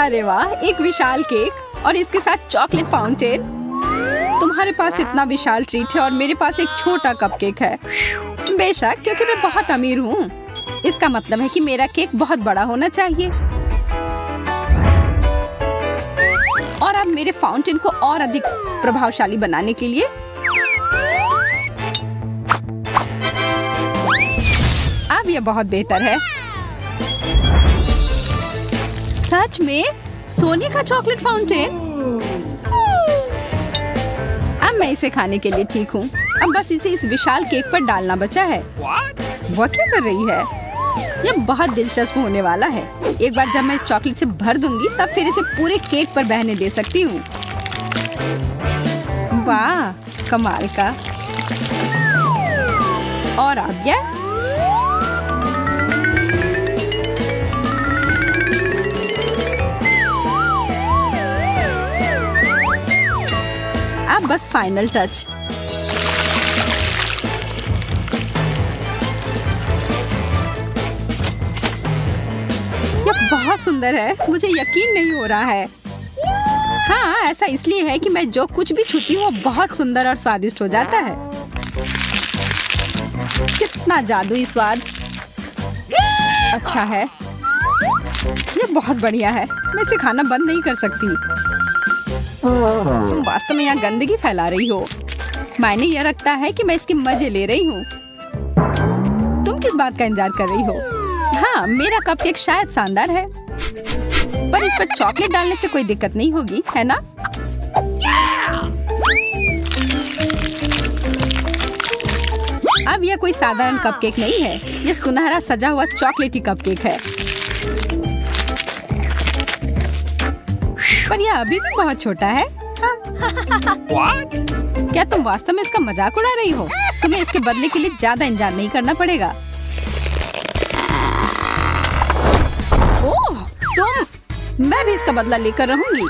अरे वाह, एक विशाल केक और इसके साथ चॉकलेट फाउंटेन। तुम्हारे पास इतना विशाल ट्रीट है और मेरे पास एक छोटा कपकेक है। बेशक, क्योंकि मैं बहुत अमीर हूँ। इसका मतलब है कि मेरा केक बहुत बड़ा होना चाहिए। और अब मेरे फाउंटेन को और अधिक प्रभावशाली बनाने के लिए अब यह बहुत बेहतर है। सच में सोने का चॉकलेट फाउंटेन। अब मैं इसे खाने के लिए ठीक हूँ। अब बस इसे इस विशाल केक पर डालना बचा है। वह क्या कर रही है? यह बहुत दिलचस्प होने वाला है। एक बार जब मैं इस चॉकलेट से भर दूंगी तब फिर इसे पूरे केक पर बहने दे सकती हूँ। वाह, कमाल का। और अब क्या? अब बस फाइनल टच। यह बहुत सुंदर है। मुझे यकीन नहीं हो रहा है। हाँ, ऐसा इसलिए है कि मैं जो कुछ भी छूती हूँ वो बहुत सुंदर और स्वादिष्ट हो जाता है। कितना जादुई स्वाद। अच्छा है, यह बहुत बढ़िया है। मैं इसे खाना बंद नहीं कर सकती। तुम वास्तव में यहाँ गंदगी फैला रही हो। मायने यह रखता है कि मैं इसके मजे ले रही हूँ। तुम किस बात का इंतजार कर रही हो? हाँ, मेरा कपकेक शायद शानदार है, पर इस पर चॉकलेट डालने से कोई दिक्कत नहीं होगी, है ना? अब यह कोई साधारण कपकेक नहीं है। यह सुनहरा सजा हुआ चॉकलेटी कपकेक है। पर यह अभी भी बहुत छोटा है। क्या तुम वास्तव में इसका मजाक उड़ा रही हो? तुम्हें इसके बदले के लिए ज्यादा इंतजार नहीं करना पड़ेगा। ओह, तुम! मैं भी इसका बदला लेकर रहूंगी।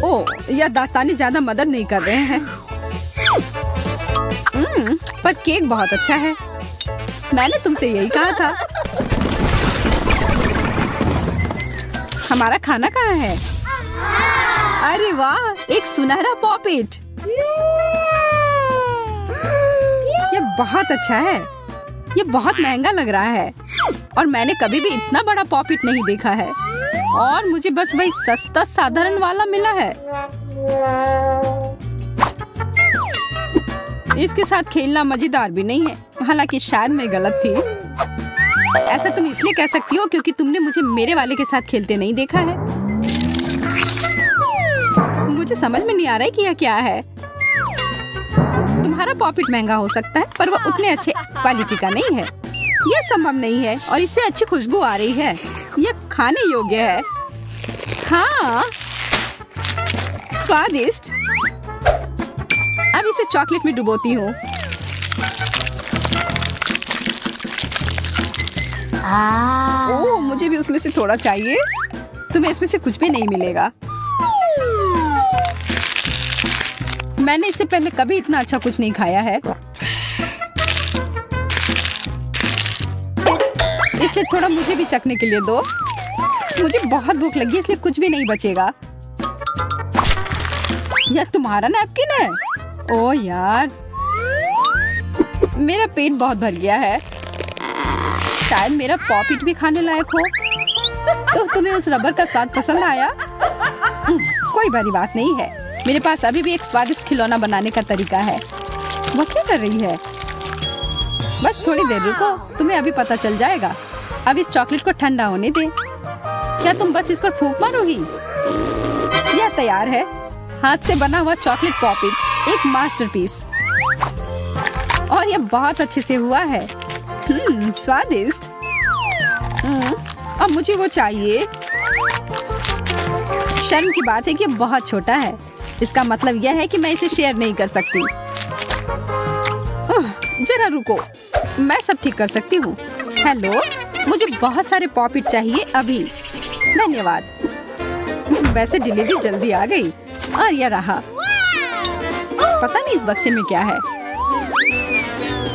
ओह, यह दास्तानी ज्यादा मदद नहीं कर रहे हैं। पर केक बहुत अच्छा है। मैंने तुमसे यही कहा था। हमारा खाना कहाँ है? अरे वाह, एक सुनहरा पॉपिट। यह बहुत अच्छा है। यह बहुत महंगा लग रहा है और मैंने कभी भी इतना बड़ा पॉपिट नहीं देखा है। और मुझे बस वही सस्ता साधारण वाला मिला है। इसके साथ खेलना मजेदार भी नहीं है। हालांकि शायद मैं गलत थी। ऐसा तुम इसलिए कह सकती हो क्योंकि तुमने मुझे मेरे वाले के साथ खेलते नहीं देखा है। मुझे समझ में नहीं आ रहा है कि यह क्या है। तुम्हारा पॉपिट महंगा हो सकता है पर वह उतने अच्छे क्वालिटी का नहीं है। यह संभव नहीं है और इससे अच्छी खुशबू आ रही है। यह खाने योग्य है। हाँ, स्वादिष्ट। अब इसे चॉकलेट में डुबोती हूँ। ओह, मुझे भी उसमें से थोड़ा चाहिए। तुम्हें इसमें से कुछ भी नहीं मिलेगा। मैंने इससे पहले कभी इतना अच्छा कुछ नहीं खाया है। इसलिए थोड़ा मुझे भी चखने के लिए दो। मुझे बहुत भूख लगी इसलिए कुछ भी नहीं बचेगा। यह तुम्हारा नैपकिन है? ओह यार, मेरा पेट बहुत भर गया है। शायद मेरा पॉपिट भी खाने लायक हो। तो तुम्हें उस रबर का स्वाद पसंद आया? कोई बड़ी बात नहीं है। मेरे पास अभी भी एक स्वादिष्ट खिलौना बनाने का तरीका है। वो क्या कर रही है? बस थोड़ी देर रुको, तुम्हें अभी पता चल जाएगा। अब इस चॉकलेट को ठंडा होने दे। क्या तुम बस इस पर फूंक मारोगी? यह तैयार है। हाथ से बना हुआ चॉकलेट पॉपिट, एक मास्टरपीस। और यह बहुत अच्छे से हुआ है। स्वादिष्ट। अब मुझे वो चाहिए। शर्म की बात है कि यह बहुत छोटा है। इसका मतलब यह है कि मैं इसे शेयर नहीं कर सकती। जरा रुको, मैं सब ठीक कर सकती हूँ। हेलो, मुझे बहुत सारे पॉपिट चाहिए अभी। धन्यवाद। वैसे डिलीवरी जल्दी आ गई। और यह रहा। पता नहीं इस बक्से में क्या है।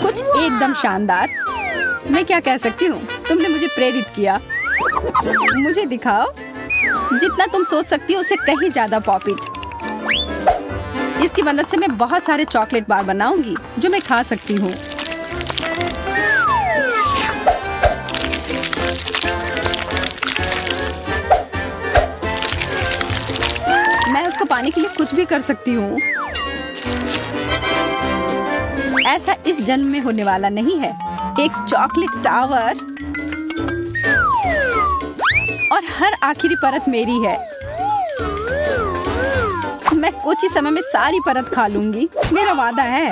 कुछ एकदम शानदार। मैं क्या कह सकती हूँ, तुमने मुझे प्रेरित किया। मुझे दिखाओ। जितना तुम सोच सकती हो उससे कहीं ज्यादा पॉपिट। इसकी मदद से मैं बहुत सारे चॉकलेट बार बनाऊंगी जो मैं खा सकती हूँ। मैं उसको पाने के लिए कुछ भी कर सकती हूँ। ऐसा इस जन्म में होने वाला नहीं है। एक चॉकलेट टावर और हर आखिरी परत मेरी है। मैं कुछ ही समय में सारी परत खा लूंगी, मेरा वादा है।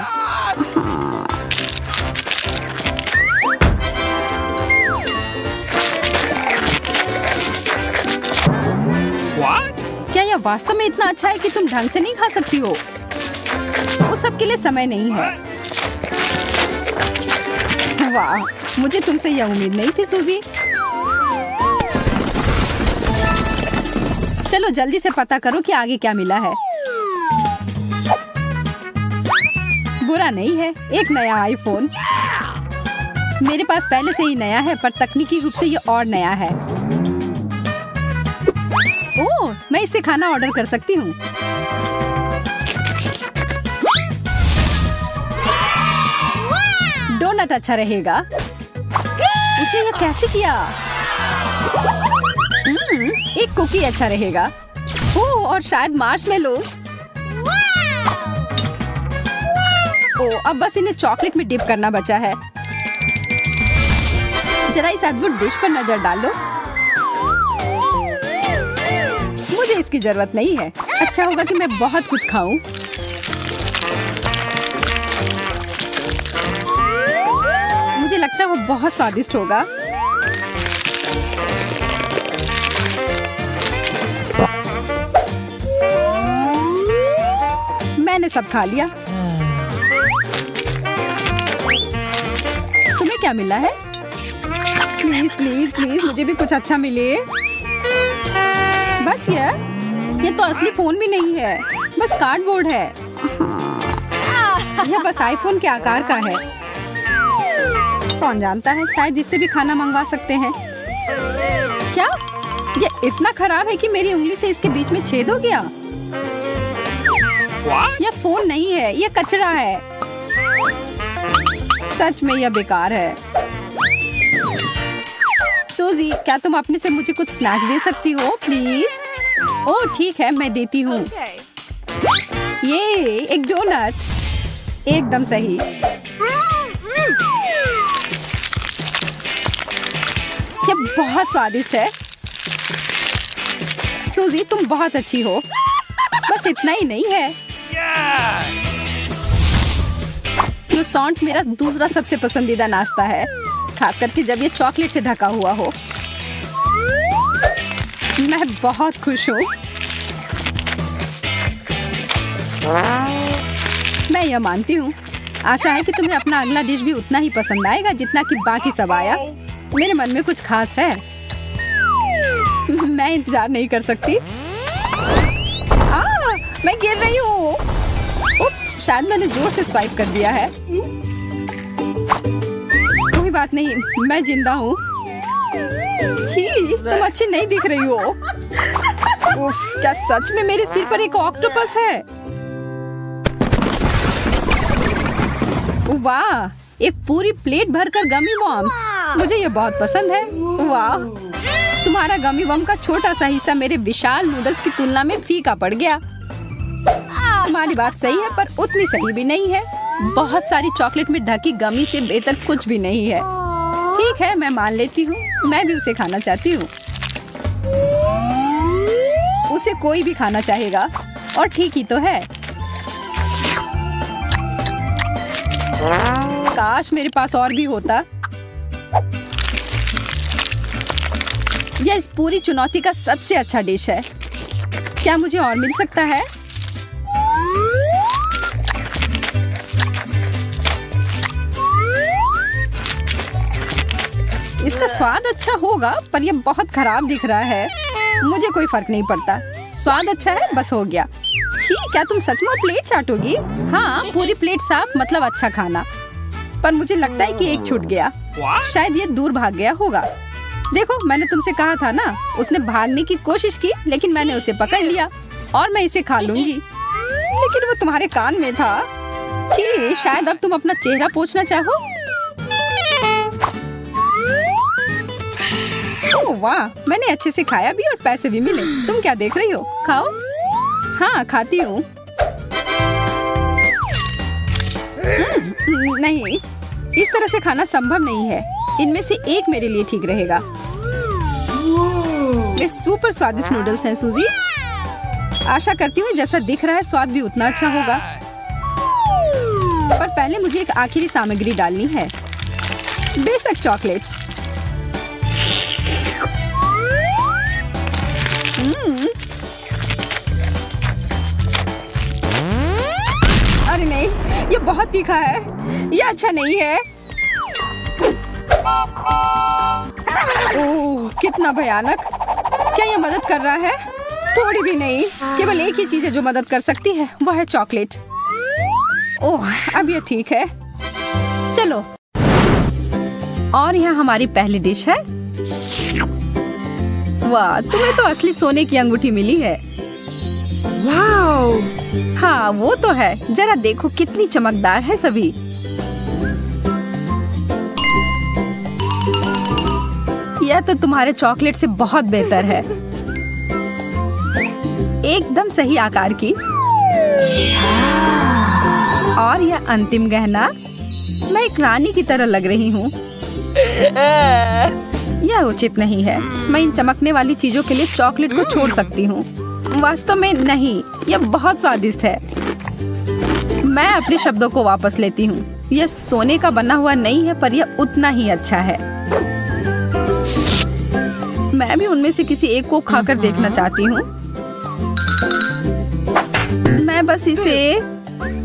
What? क्या यह वास्तव में इतना अच्छा है कि तुम ढंग से नहीं खा सकती हो? उस सब के लिए समय नहीं है। वाह, मुझे तुमसे यह उम्मीद नहीं थी सूजी। चलो जल्दी से पता करो कि आगे क्या मिला है। बुरा नहीं है, एक नया आईफोन। मेरे पास पहले से ही नया है, पर तकनीकी रूप से ये और नया है। ओह, मैं इससे खाना ऑर्डर कर सकती हूँ। डोनट अच्छा रहेगा। उसने यह कैसे किया? एक कुकी अच्छा रहेगा। ओह, और शायद मार्शमेलोस। ओह, अब बस इन्हें चॉकलेट में डिप करना बचा है। जरा इस अद्भुत डिश पर नजर डालो। मुझे इसकी जरूरत नहीं है। अच्छा होगा कि मैं बहुत कुछ खाऊं। मुझे लगता है वो बहुत स्वादिष्ट होगा। मैंने सब खा लिया। तुम्हें क्या मिला है? प्लीज प्लीज प्लीज मुझे भी कुछ अच्छा मिले। बस ये तो असली फोन भी नहीं है, बस कार्डबोर्ड है। यह बस आईफोन के आकार का है। कौन जानता है, शायद इससे भी खाना मंगवा सकते हैं। क्या ये इतना खराब है कि मेरी उंगली से इसके बीच में छेद हो गया? यह फोन नहीं है, यह कचरा है। सच में यह बेकार है। सूजी, क्या तुम अपने से मुझे कुछ स्नैक्स दे सकती हो प्लीज? ओह ठीक है, मैं देती हूँ। ये एक डोनट। एकदम सही। यह बहुत स्वादिष्ट है। सूजी, तुम बहुत अच्छी हो। बस इतना ही नहीं है। क्रोसॉन्ट्स मेरा दूसरा सबसे पसंदीदा नाश्ता है, खास करके जब ये चॉकलेट से ढका हुआ हो। मैं बहुत खुश हूँ। मैं यह मानती हूँ। आशा है कि तुम्हें अपना अगला डिश भी उतना ही पसंद आएगा जितना कि बाकी सब आया। मेरे मन में कुछ खास है। मैं इंतजार नहीं कर सकती। मैं गिर रही हूँ। उप्स, शायद मैंने जोर से स्वाइप कर दिया है। कोई बात नहीं, मैं जिंदा हूँ। छी, तुम अच्छी नहीं दिख रही हो। उफ, क्या सच में मेरे सिर पर एक ऑक्टोपस है? वाह, एक पूरी प्लेट भरकर गमी वॉर्म्स। मुझे ये बहुत पसंद है। वाह, तुम्हारा गमी वॉर्म का छोटा सा हिस्सा मेरे विशाल नूडल्स की तुलना में फीका पड़ गया। तुम्हारी बात सही है, पर उतनी सही भी नहीं है। बहुत सारी चॉकलेट में ढकी गमी से बेहतर कुछ भी नहीं है। ठीक है, मैं मान लेती हूँ। मैं भी उसे खाना चाहती हूँ। उसे कोई भी खाना चाहेगा, और ठीक ही तो है। काश मेरे पास और भी होता। यह इस पूरी चुनौती का सबसे अच्छा डिश है। क्या मुझे और मिल सकता है? इसका स्वाद अच्छा होगा, पर यह बहुत खराब दिख रहा है। मुझे कोई फर्क नहीं पड़ता। स्वाद अच्छा है, बस हो गया। छी, क्या तुम सचमुच प्लेट चाटोगी? हाँ, पूरी प्लेट साफ मतलब अच्छा खाना। पर मुझे लगता है कि एक छूट गया। शायद ये दूर भाग गया होगा। देखो, मैंने तुमसे कहा था ना, उसने भागने की कोशिश की लेकिन मैंने उसे पकड़ लिया और मैं इसे खा लूंगी। लेकिन वो तुम्हारे कान में था। छी, शायद अब तुम अपना चेहरा पोंछना चाहो। ओह वाह, मैंने अच्छे से खाया भी और पैसे भी मिले। तुम क्या देख रही हो? खाओ। हाँ, खाती हूँ। नहीं, इस तरह से खाना संभव नहीं है। इनमें से एक मेरे लिए ठीक रहेगा। वे सुपर स्वादिष्ट नूडल्स हैं सूजी। आशा करती हूँ जैसा दिख रहा है स्वाद भी उतना अच्छा होगा। पर पहले मुझे एक आखिरी सामग्री डालनी है। बेशक चॉकलेट। अरे नहीं, ये बहुत तीखा है। ये अच्छा नहीं है। ओह, कितना भयानक। क्या ये मदद कर रहा है? थोड़ी भी नहीं। केवल एक ही चीज है जो मदद कर सकती है, वो है चॉकलेट। ओह, अब ये ठीक है। चलो, और यहाँ हमारी पहली डिश है। वाह, तुम्हें तो असली सोने की अंगूठी मिली है। वाओ, हाँ वो तो है। जरा देखो कितनी चमकदार है सभी। यह तो तुम्हारे चॉकलेट से बहुत बेहतर है। एकदम सही आकार की। और यह अंतिम गहना, मैं एक रानी की तरह लग रही हूँ। यह उचित नहीं है। मैं इन चमकने वाली चीजों के लिए चॉकलेट को छोड़ सकती हूँ। वास्तव में नहीं, यह बहुत स्वादिष्ट है। मैं अपने शब्दों को वापस लेती हूँ। यह सोने का बना हुआ नहीं है, पर यह उतना ही अच्छा है। मैं भी उनमें से किसी एक को खाकर देखना चाहती हूँ। मैं बस इसे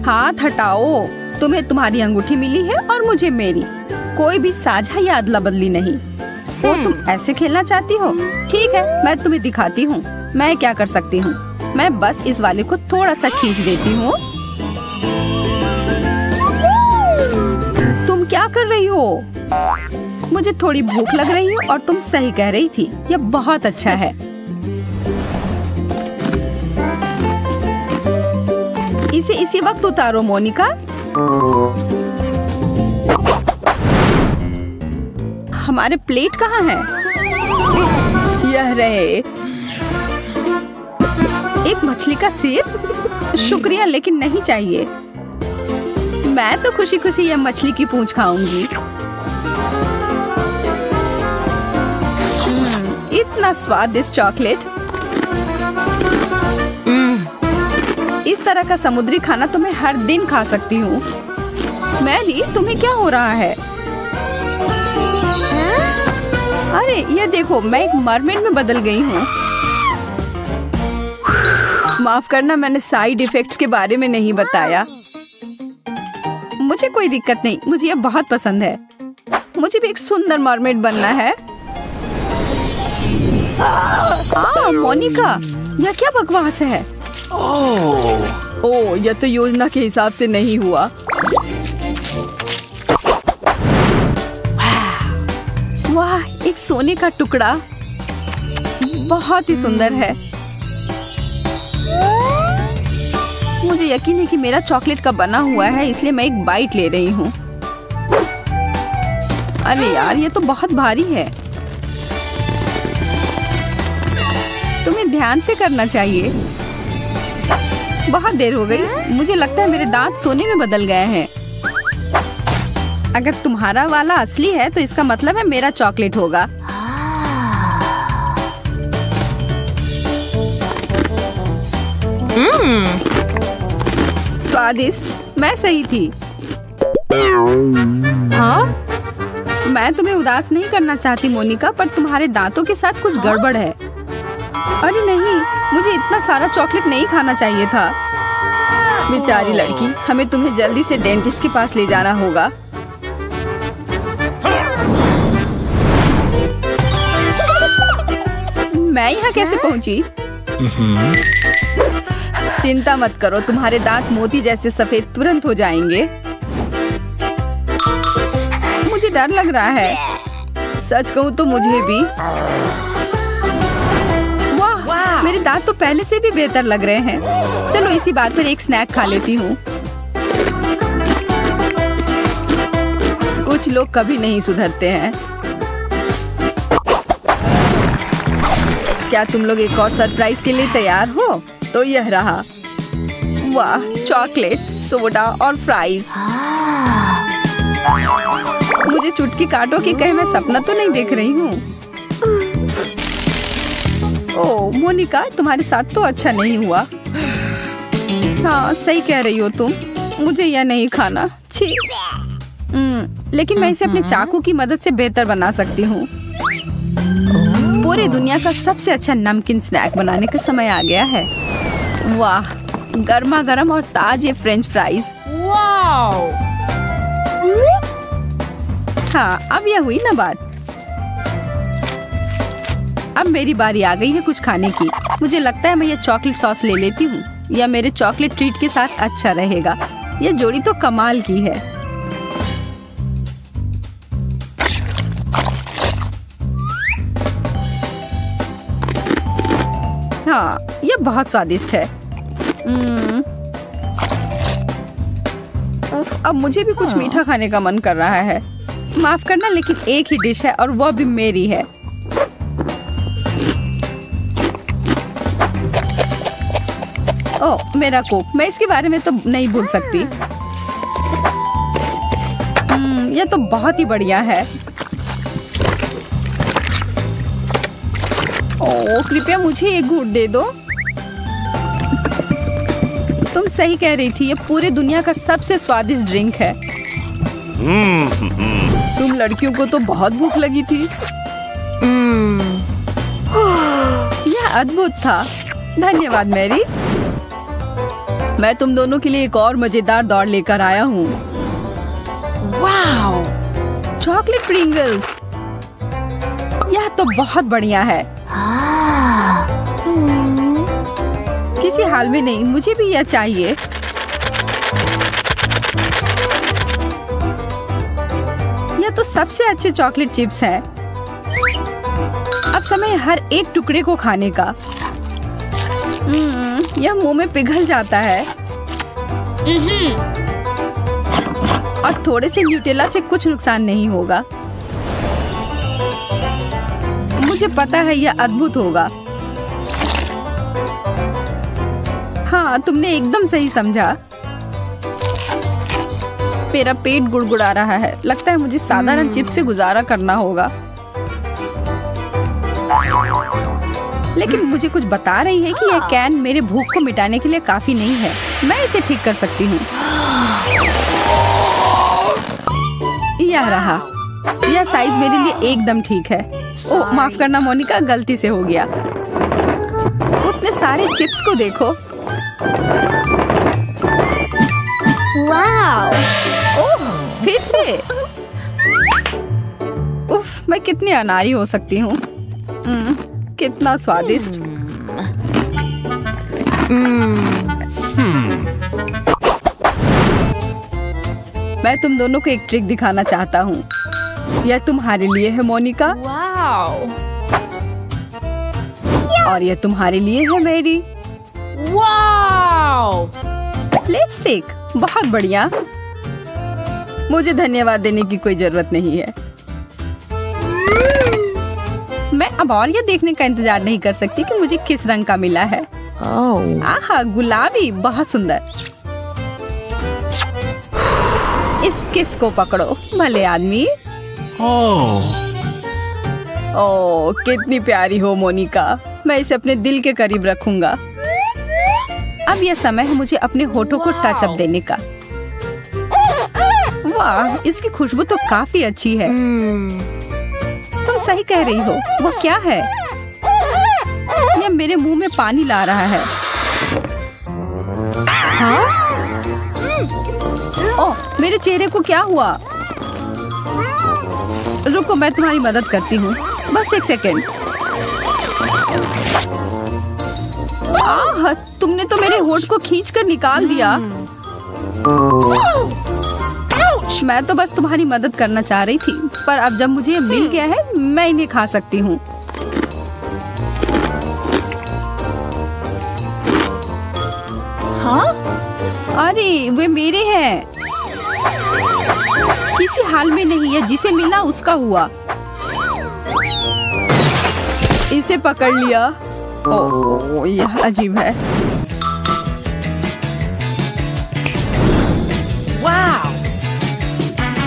हाथ हटाओ। तुम्हें तुम्हारी अंगूठी मिली है और मुझे मेरी। कोई भी साझा या अदला बदली नहीं। वो तुम ऐसे खेलना चाहती हो? ठीक है, मैं तुम्हें दिखाती हूँ मैं क्या कर सकती हूँ। मैं बस इस वाले को थोड़ा सा खींच देती हूँ। तुम क्या कर रही हो? मुझे थोड़ी भूख लग रही है और तुम सही कह रही थी। यह बहुत अच्छा है। इसे इसी वक्त उतारो मोनिका। हमारे प्लेट कहाँ है? यह रहे। एक मछली का सिर? शुक्रिया, लेकिन नहीं चाहिए। मैं तो खुशी खुशी यह मछली की पूंछ खाऊंगी। इतना स्वादिष्ट चॉकलेट। इस तरह का समुद्री खाना तो मैं हर दिन खा सकती हूँ। मैरी, तुम्हें क्या हो रहा है? अरे ये देखो, मैं एक मरमेड में बदल गई हूँ। माफ करना, मैंने साइड इफेक्ट्स के बारे में नहीं बताया। मुझे कोई दिक्कत नहीं, मुझे ये बहुत पसंद है। मुझे भी एक सुंदर मरमेड बनना है। मोनिका, यह क्या बकवास है? ओह, यह तो योजना के हिसाब से नहीं हुआ। वाह, एक सोने का टुकड़ा। बहुत ही सुंदर है। मुझे यकीन है कि मेरा चॉकलेट का बना हुआ है, इसलिए मैं एक बाइट ले रही हूँ। अरे यार, ये तो बहुत भारी है। तुम्हें ध्यान से करना चाहिए। बहुत देर हो गई। मुझे लगता है मेरे दांत सोने में बदल गए हैं। अगर तुम्हारा वाला असली है तो इसका मतलब है मेरा चॉकलेट होगा। स्वादिष्ट, मैं सही थी। हाँ? मैं तुम्हें उदास नहीं करना चाहती मोनिका, पर तुम्हारे दांतों के साथ कुछ गड़बड़ है। अरे नहीं, मुझे इतना सारा चॉकलेट नहीं खाना चाहिए था। बेचारी लड़की, हमें तुम्हें जल्दी से डेंटिस्ट के पास ले जाना होगा। मैं यहाँ कैसे पहुँची? चिंता मत करो, तुम्हारे दांत मोती जैसे सफेद तुरंत हो जाएंगे। मुझे डर लग रहा है, सच कहूँ तो मुझे भी। वाह, मेरे दांत तो पहले से भी बेहतर लग रहे हैं। चलो इसी बात पर एक स्नैक खा लेती हूँ। कुछ लोग कभी नहीं सुधरते हैं। क्या तुम लोग एक और सरप्राइज के लिए तैयार हो? तो यह रहा। वाह, चॉकलेट, सोडा और फ्राइज। मुझे चुटकी काटो कि कहीं मैं सपना तो नहीं देख रही हूँ। ओह मोनिका, तुम्हारे साथ तो अच्छा नहीं हुआ। हाँ सही कह रही हो तुम, मुझे यह नहीं खाना। छी। लेकिन मैं इसे अपने चाकू की मदद से बेहतर बना सकती हूँ। पूरी दुनिया का सबसे अच्छा नमकीन स्नैक बनाने का समय आ गया है। वाह, गर्मा गर्म और ताजे फ्रेंच फ्राइज। हाँ, अब यह हुई ना बात। अब मेरी बारी आ गई है कुछ खाने की। मुझे लगता है मैं ये चॉकलेट सॉस ले लेती हूँ। यह मेरे चॉकलेट ट्रीट के साथ अच्छा रहेगा। यह जोड़ी तो कमाल की है। हाँ, यह बहुत स्वादिष्ट है। उफ, अब मुझे भी कुछ मीठा खाने का मन कर रहा है। माफ करना, लेकिन एक ही डिश है और वह भी मेरी है। ओह, मेरा कोक, मैं इसके बारे में तो नहीं भूल सकती। यह तो बहुत ही बढ़िया है। ओह, कृपया मुझे एक घूंट दे दो। तुम सही कह रही थी, ये पूरी दुनिया का सबसे स्वादिष्ट ड्रिंक है। तुम लड़कियों को तो बहुत भूख लगी थी। यह अद्भुत था। धन्यवाद मैरी। मैं तुम दोनों के लिए एक और मजेदार दौड़ लेकर आया हूँ। वाह, चॉकलेट प्रिंगल्स। यह तो बहुत बढ़िया है। किसी हाल में नहीं, मुझे भी यह चाहिए। यह तो सबसे अच्छे चॉकलेट चिप्स हैं। अब समय हर एक टुकड़े को खाने का। यह मुंह में पिघल जाता है। और थोड़े से न्यूटेला से कुछ नुकसान नहीं होगा। मुझे पता है यह अद्भुत होगा। हाँ, तुमने एकदम सही समझा। मेरा पेट गुड़गुड़ा रहा है। लगता है मुझे साधारण चिप्स से गुजारा करना होगा। लेकिन मुझे कुछ बता रही है कि यह कैन मेरे भूख को मिटाने के लिए काफी नहीं है। मैं इसे ठीक कर सकती हूँ। यह रहा। यह साइज मेरे लिए एकदम ठीक है। ओह, माफ करना मोनिका, गलती से हो गया। उतने सारे चिप्स को देखो। वाह! ओह, फिर से। उफ, मैं कितनी अनाड़ी हो सकती हूँ। कितना स्वादिष्ट। मैं तुम दोनों को एक ट्रिक दिखाना चाहता हूँ। यह तुम्हारे लिए है मोनिका। और यह तुम्हारे लिए है मेरी। लिपस्टिक, बहुत बढ़िया। मुझे धन्यवाद देने की कोई जरूरत नहीं है। मैं अब और यह देखने का इंतजार नहीं कर सकती कि मुझे किस रंग का मिला है। आहा, गुलाबी, बहुत सुंदर। इस किस को पकड़ो, भले आदमी। ओह, कितनी प्यारी हो मोनिका। मैं इसे अपने दिल के करीब रखूंगा। अब यह समय है मुझे अपने होठों को टच अप देने का। वाह, इसकी खुशबू तो काफी अच्छी है। तुम सही कह रही हो। वो क्या है? यह मेरे मुंह में पानी ला रहा है। हाँ? ओह, मेरे चेहरे को क्या हुआ? रुको, मैं तुम्हारी मदद करती हूँ। बस एक सेकेंड। आह, तुमने तूने तो मेरे होठ को खींच कर निकाल दिया। मैं तो बस तुम्हारी मदद करना चाह रही थी, पर अब जब मुझे ये मिल गया है मैं इन्हें खा सकती हूँ। हाँ? अरे वे मेरे हैं। किसी हाल में नहीं है, जिसे मिला उसका हुआ। इसे पकड़ लिया। ओह, यह अजीब है।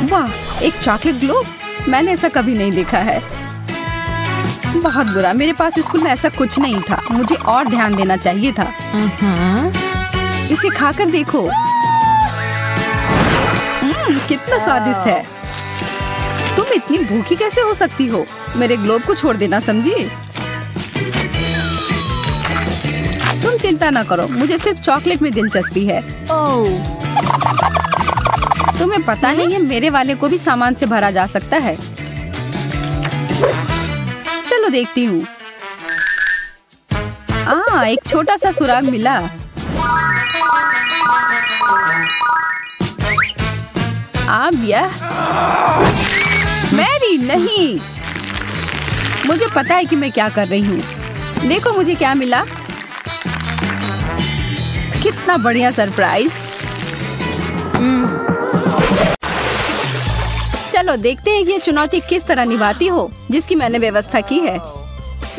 वाह, एक चॉकलेट ग्लोब। मैंने ऐसा कभी नहीं देखा है। बहुत बुरा, मेरे पास स्कूल में ऐसा कुछ नहीं था। मुझे और ध्यान देना चाहिए था। इसे खाकर देखो। कितना स्वादिष्ट है। तुम इतनी भूखी कैसे हो सकती हो? मेरे ग्लोब को छोड़ देना, समझी? तुम चिंता ना करो, मुझे सिर्फ चॉकलेट में दिलचस्पी है। तुम्हें पता नहीं है, मेरे वाले को भी सामान से भरा जा सकता है। चलो देखती हूँ। एक छोटा सा सुराग मिला। अब यह मैरी नहीं। मुझे पता है कि मैं क्या कर रही हूँ। देखो मुझे क्या मिला। कितना बढ़िया सरप्राइज। चलो देखते हैं कि ये चुनौती किस तरह निभाती हो जिसकी मैंने व्यवस्था की है।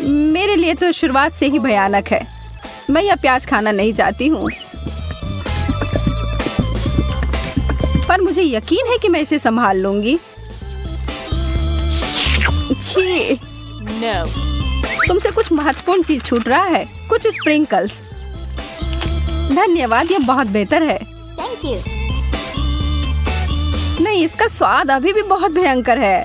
मेरे लिए तो शुरुआत से ही भयानक है। मैं यह प्याज खाना नहीं चाहती हूँ, पर मुझे यकीन है कि मैं इसे संभाल लूंगी। छी, No. तुमसे कुछ महत्वपूर्ण चीज छूट रहा है। कुछ स्प्रिंकल्स। धन्यवाद, यह बहुत बेहतर है। Thank you. नहीं, इसका स्वाद अभी भी बहुत भयंकर है।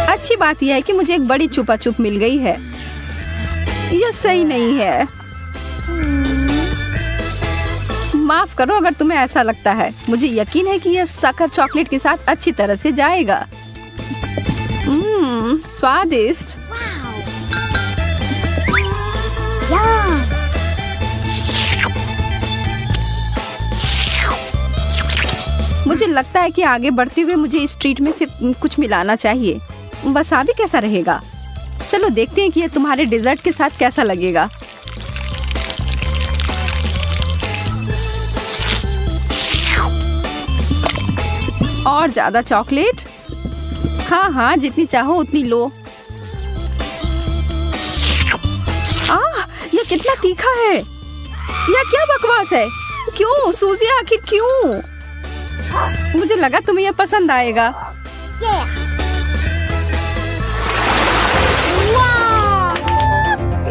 अच्छी बात यह है कि मुझे एक बड़ी चुपा चुप मिल गई है। यह सही नहीं है। माफ करो अगर तुम्हें ऐसा लगता है। मुझे यकीन है कि यह शक्कर चॉकलेट के साथ अच्छी तरह से जाएगा। स्वादिष्ट। मुझे लगता है कि आगे बढ़ते हुए मुझे इस ट्रीट में से कुछ मिलाना चाहिए। वसाबी कैसा रहेगा? चलो देखते हैं कि यह तुम्हारे डेजर्ट के साथ कैसा लगेगा। और ज्यादा चॉकलेट? हाँ, जितनी चाहो उतनी लो। यह कितना तीखा है। यह क्या बकवास है? क्यों सूजी, आखिर क्यों? मुझे लगा तुम्हें यह पसंद आएगा।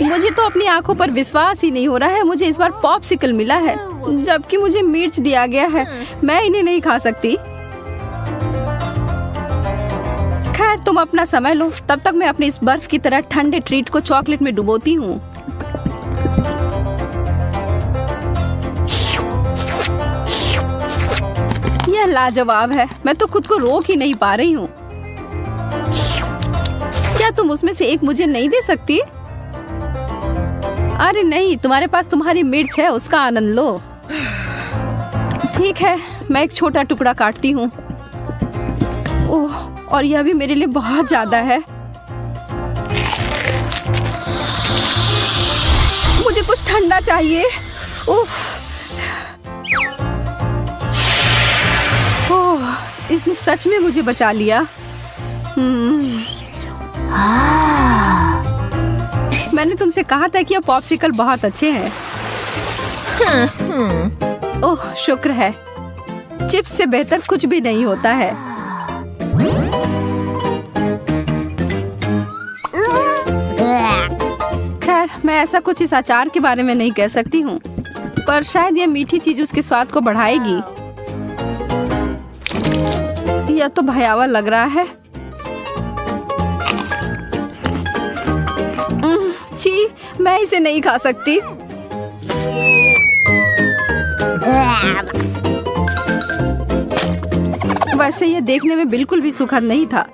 मुझे तो अपनी आंखों पर विश्वास ही नहीं हो रहा है। मुझे इस बार पॉप्सिकल मिला है, जबकि मुझे मिर्च दिया गया है। मैं इन्हें नहीं खा सकती। खैर, तुम अपना समय लो। तब तक मैं अपनी इस बर्फ की तरह ठंडे ट्रीट को चॉकलेट में डुबोती हूँ। यह लाजवाब है। मैं तो खुद को रोक ही नहीं पा रही हूँ। क्या तुम उसमें से एक मुझे नहीं दे सकती? अरे नहीं, तुम्हारे पास तुम्हारी मिर्च है, उसका आनंद लो। ठीक है, मैं एक छोटा टुकड़ा काटती हूँ। ओह, और यह भी मेरे लिए बहुत ज्यादा है। मुझे कुछ ठंडा चाहिए। उफ। ओह, इसने सच में मुझे बचा लिया। मैंने तुमसे कहा था कि ये पॉप्सिकल बहुत अच्छे हैं। ओह, शुक्र है। चिप्स से बेहतर कुछ भी नहीं होता है। खैर, मैं ऐसा कुछ इस अचार के बारे में नहीं कह सकती हूँ, पर शायद यह मीठी चीज उसके स्वाद को बढ़ाएगी। यह तो भयावह लग रहा है। छी, मैं इसे नहीं खा सकती। वैसे यह देखने में बिल्कुल भी सुखद नहीं था।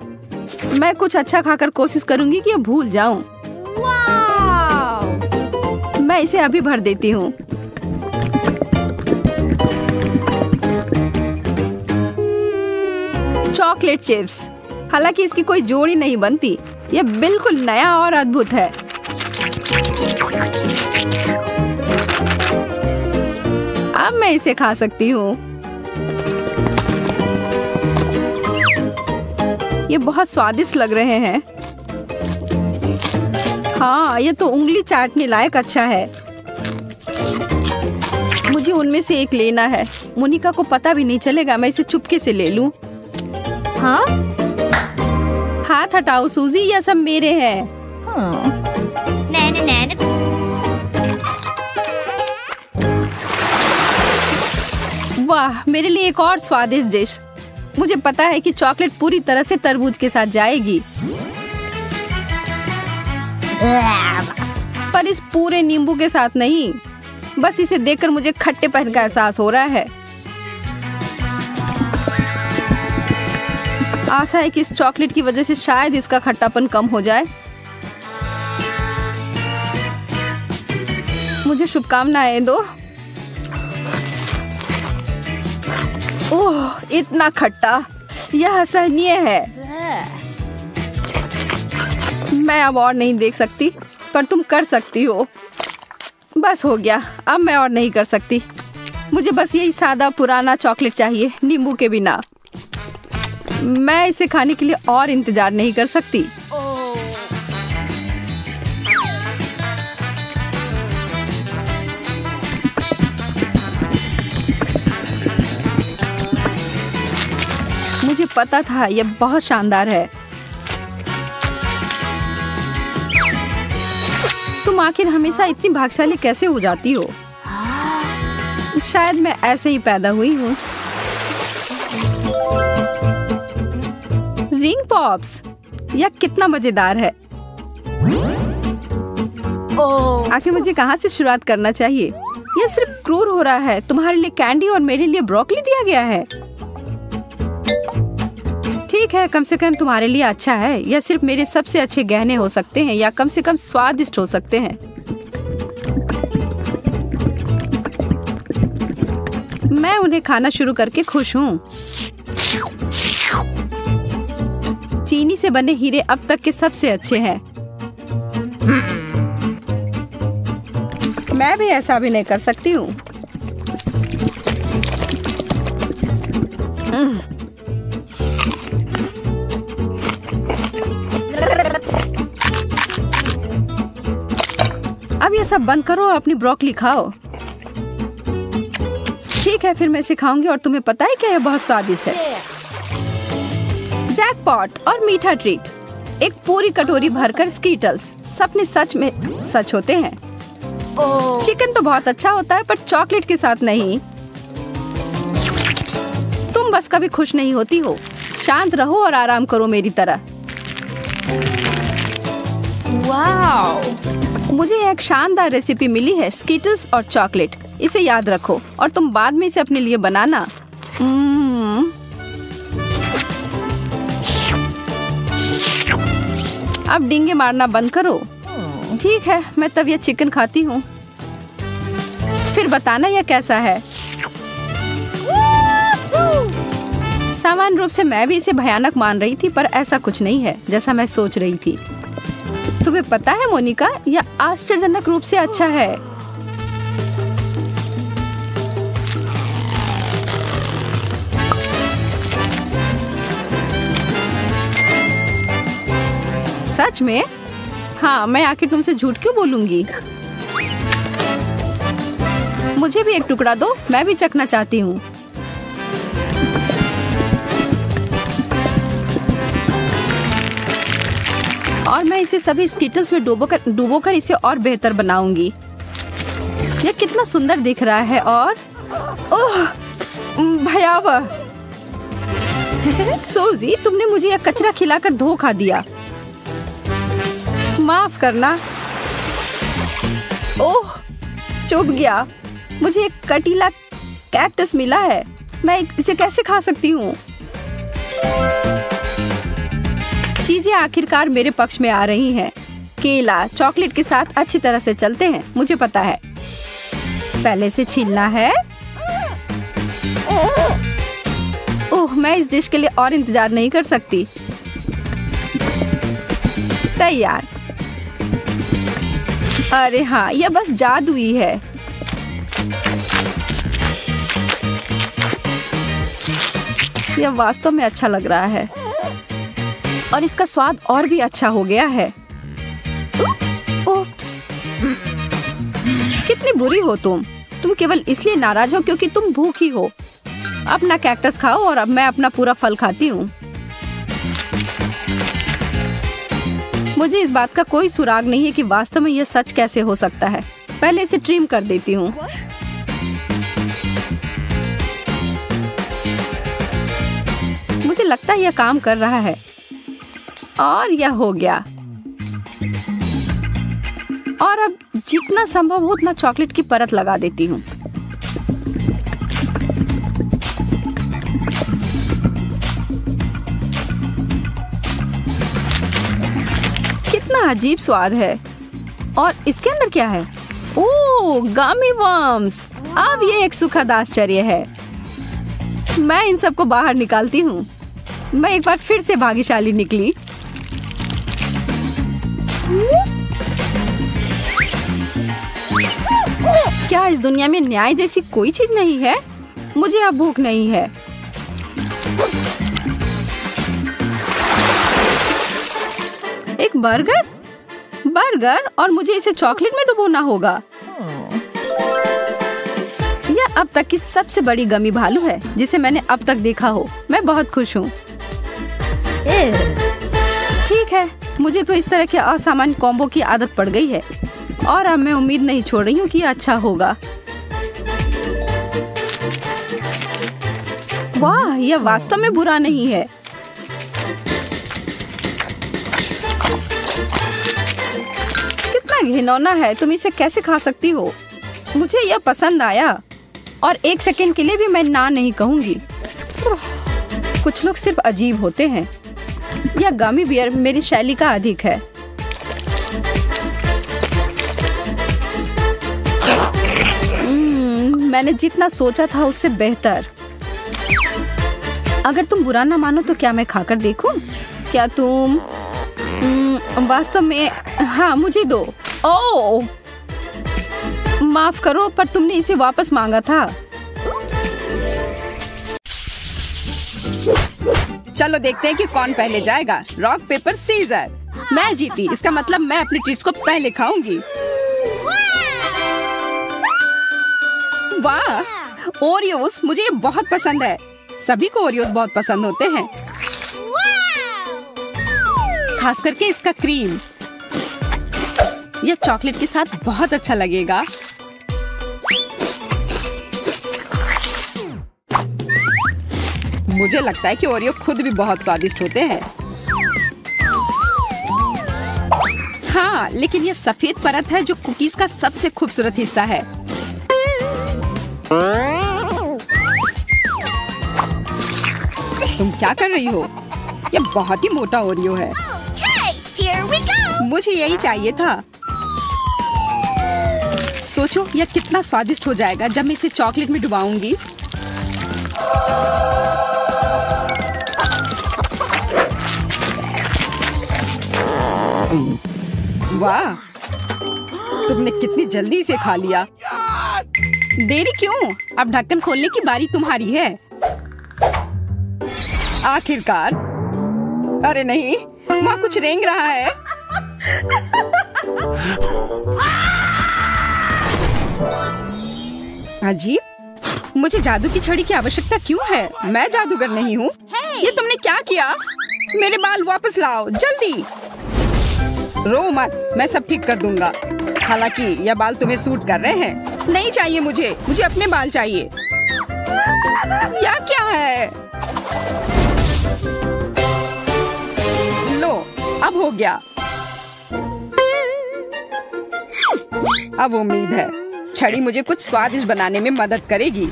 मैं कुछ अच्छा खाकर कोशिश करूंगी कि ये भूल जाऊं। मैं इसे अभी भर देती हूँ। चॉकलेट चिप्स, हालांकि इसकी कोई जोड़ी नहीं बनती। यह बिल्कुल नया और अद्भुत है। अब मैं इसे खा सकती हूँ। ये बहुत स्वादिष्ट लग रहे हैं। हाँ, ये तो उंगली चाटने लायक अच्छा है। मुझे उनमें से एक लेना है। मोनिका को पता भी नहीं चलेगा, मैं इसे चुपके से ले लूं। हाँ? हाथ हटाओ सूजी, यह सब मेरे हैं। नैन। वाह, मेरे लिए एक और स्वादिष्ट डिश। मुझे पता है कि चॉकलेट पूरी तरह से तरबूज के साथ जाएगी, पर इस पूरे नींबू के साथ नहीं। बस इसे देखकर मुझे खट्टेपन का एहसास हो रहा है। आशा है कि इस चॉकलेट की वजह से शायद इसका खट्टापन कम हो जाए। मुझे शुभकामनाएं दो। ओह, इतना खट्टा, यह असहनीय है। मैं अब और नहीं देख सकती, पर तुम कर सकती हो। बस हो गया, अब मैं और नहीं कर सकती। मुझे बस यही सादा पुराना चॉकलेट चाहिए, नींबू के बिना। मैं इसे खाने के लिए और इंतजार नहीं कर सकती। मुझे पता था यह बहुत शानदार है। तुम आखिर हमेशा इतनी भाग्यशाली कैसे हो जाती हो? शायद मैं ऐसे ही पैदा हुई हूँ। रिंग पॉप्स, यह कितना मजेदार है। आखिर मुझे कहाँ से शुरुआत करना चाहिए? यह सिर्फ क्रूर हो रहा है। तुम्हारे लिए कैंडी और मेरे लिए ब्रोकली दिया गया है। ठीक है, कम से कम तुम्हारे लिए अच्छा है। यह सिर्फ मेरे सबसे अच्छे गहने हो सकते हैं, या कम से कम स्वादिष्ट हो सकते हैं। मैं उन्हें खाना शुरू करके खुश हूँ। चीनी से बने हीरे अब तक के सबसे अच्छे हैं। मैं भी ऐसा भी नहीं कर सकती हूँ। अब ये सब बंद करो और अपनी ब्रोकली खाओ। ठीक है, फिर मैं इसे खाऊंगी और तुम्हें पता है क्या, यह बहुत स्वादिष्ट है। जैकपॉट और मीठा ट्रीट। एक पूरी कटोरी भरकर स्कीटल्स। सपने सच में सच होते हैं। चिकन तो बहुत अच्छा होता है, पर चॉकलेट के साथ नहीं। तुम बस कभी खुश नहीं होती हो। शांत रहो और आराम करो मेरी तरह। वाओ, मुझे एक शानदार रेसिपी मिली है, स्कीटल्स और चॉकलेट। इसे याद रखो और तुम बाद में इसे अपने लिए बनाना। अब डींगे मारना बंद करो। ठीक है, मैं तब यह चिकन खाती हूँ, फिर बताना यह कैसा है। सामान्य रूप से मैं भी इसे भयानक मान रही थी, पर ऐसा कुछ नहीं है जैसा मैं सोच रही थी। तुम्हें पता है मोनिका, यह आश्चर्यजनक रूप से अच्छा है। सच में? हाँ, मैं आखिर तुमसे झूठ क्यों बोलूंगी। मुझे भी एक टुकड़ा दो, मैं भी चखना चाहती हूँ। और मैं इसे सभी स्कीटल्स में डुबोकर इसे और बेहतर बनाऊंगी। यह कितना सुंदर दिख रहा है और ओह, भयावह। सूजी, तुमने मुझे यह कचरा खिलाकर धोखा दिया। माफ करना। ओह, चुभ गया। मुझे एक कटीला कैक्टस मिला है। मैं इसे कैसे खा सकती हूँ? चीजें आखिरकार मेरे पक्ष में आ रही हैं। केला चॉकलेट के साथ अच्छी तरह से चलते हैं, मुझे पता है। पहले से छीलना है। ओह, मैं इस डिश के लिए और इंतजार नहीं कर सकती। तैयार। अरे हाँ, यह बस जादू ही है। यह वास्तव में अच्छा लग रहा है और इसका स्वाद और भी अच्छा हो गया है। उप्स, उप्स। कितनी बुरी हो तुम केवल इसलिए नाराज हो क्योंकि तुम भूखी हो। अपना कैक्टस खाओ और अब मैं अपना पूरा फल खाती हूँ। मुझे इस बात का कोई सुराग नहीं है कि वास्तव में यह सच कैसे हो सकता है। पहले इसे ट्रिम कर देती हूँ। मुझे लगता है यह काम कर रहा है और यह हो गया। और अब जितना संभव हो उतना चॉकलेट की परत लगा देती हूँ। कितना अजीब स्वाद है। और इसके अंदर क्या है? ओह, गमी वर्म्स। अब ये एक सुखद आश्चर्य है। मैं इन सबको बाहर निकालती हूँ। मैं एक बार फिर से भाग्यशाली निकली। क्या इस दुनिया में न्याय जैसी कोई चीज नहीं है? मुझे अब भूख नहीं है। एक बर्गर? बर्गर और मुझे इसे चॉकलेट में डुबोना होगा। यह अब तक की सबसे बड़ी गमी भालू है जिसे मैंने अब तक देखा हो। मैं बहुत खुश हूँ। ठीक है, मुझे तो इस तरह के असामान्य कॉम्बो की आदत पड़ गई है और अब मैं उम्मीद नहीं छोड़ रही हूँ कि अच्छा होगा। वाह, यह वास्तव में बुरा नहीं है। कितना घिनौना है, तुम इसे कैसे खा सकती हो? मुझे यह पसंद आया और एक सेकंड के लिए भी मैं ना नहीं कहूंगी। कुछ लोग सिर्फ अजीब होते हैं। यह गमी बियर मेरी शैली का अधिक है। मैंने जितना सोचा था उससे बेहतर। अगर तुम बुरा ना मानो तो क्या मैं खाकर देखूं? क्या तुम वास्तव में? हाँ, मुझे दो। ओह, माफ करो, पर तुमने इसे वापस मांगा था। चलो देखते हैं कि कौन पहले जाएगा। Rock paper scissor. मैं जीती, इसका मतलब मैं अपनी ट्रीट्स को पहले खाऊंगी। वाह, ओरियोस मुझे ये बहुत पसंद है। सभी को ओरियोस बहुत पसंद होते हैं, खास करके इसका क्रीम। यह चॉकलेट के साथ बहुत अच्छा लगेगा। मुझे लगता है कि ओरियो खुद भी बहुत स्वादिष्ट होते हैं। हाँ, लेकिन यह सफेद परत है जो कुकीज का सबसे खूबसूरत हिस्सा है। तुम क्या कर रही हो? यह बहुत ही मोटा ओरियो है। मुझे यही चाहिए था। सोचो यह कितना स्वादिष्ट हो जाएगा जब मैं इसे चॉकलेट में डुबाऊंगी। वाह, तुमने कितनी जल्दी इसे खा लिया। देरी क्यों? अब ढक्कन खोलने की बारी तुम्हारी है। आखिरकार। अरे नहीं, वहाँ कुछ रेंग रहा है। अजीब, मुझे जादू की छड़ी की आवश्यकता क्यों है? मैं जादूगर नहीं हूँ। ये तुमने क्या किया? मेरे बाल वापस लाओ जल्दी। रो मत, मैं सब ठीक कर दूंगा। हालांकि यह बाल तुम्हें सूट कर रहे हैं। नहीं चाहिए मुझे अपने बाल चाहिए। यह क्या है? लो, अब हो गया। अब उम्मीद है छड़ी मुझे कुछ स्वादिष्ट बनाने में मदद करेगी।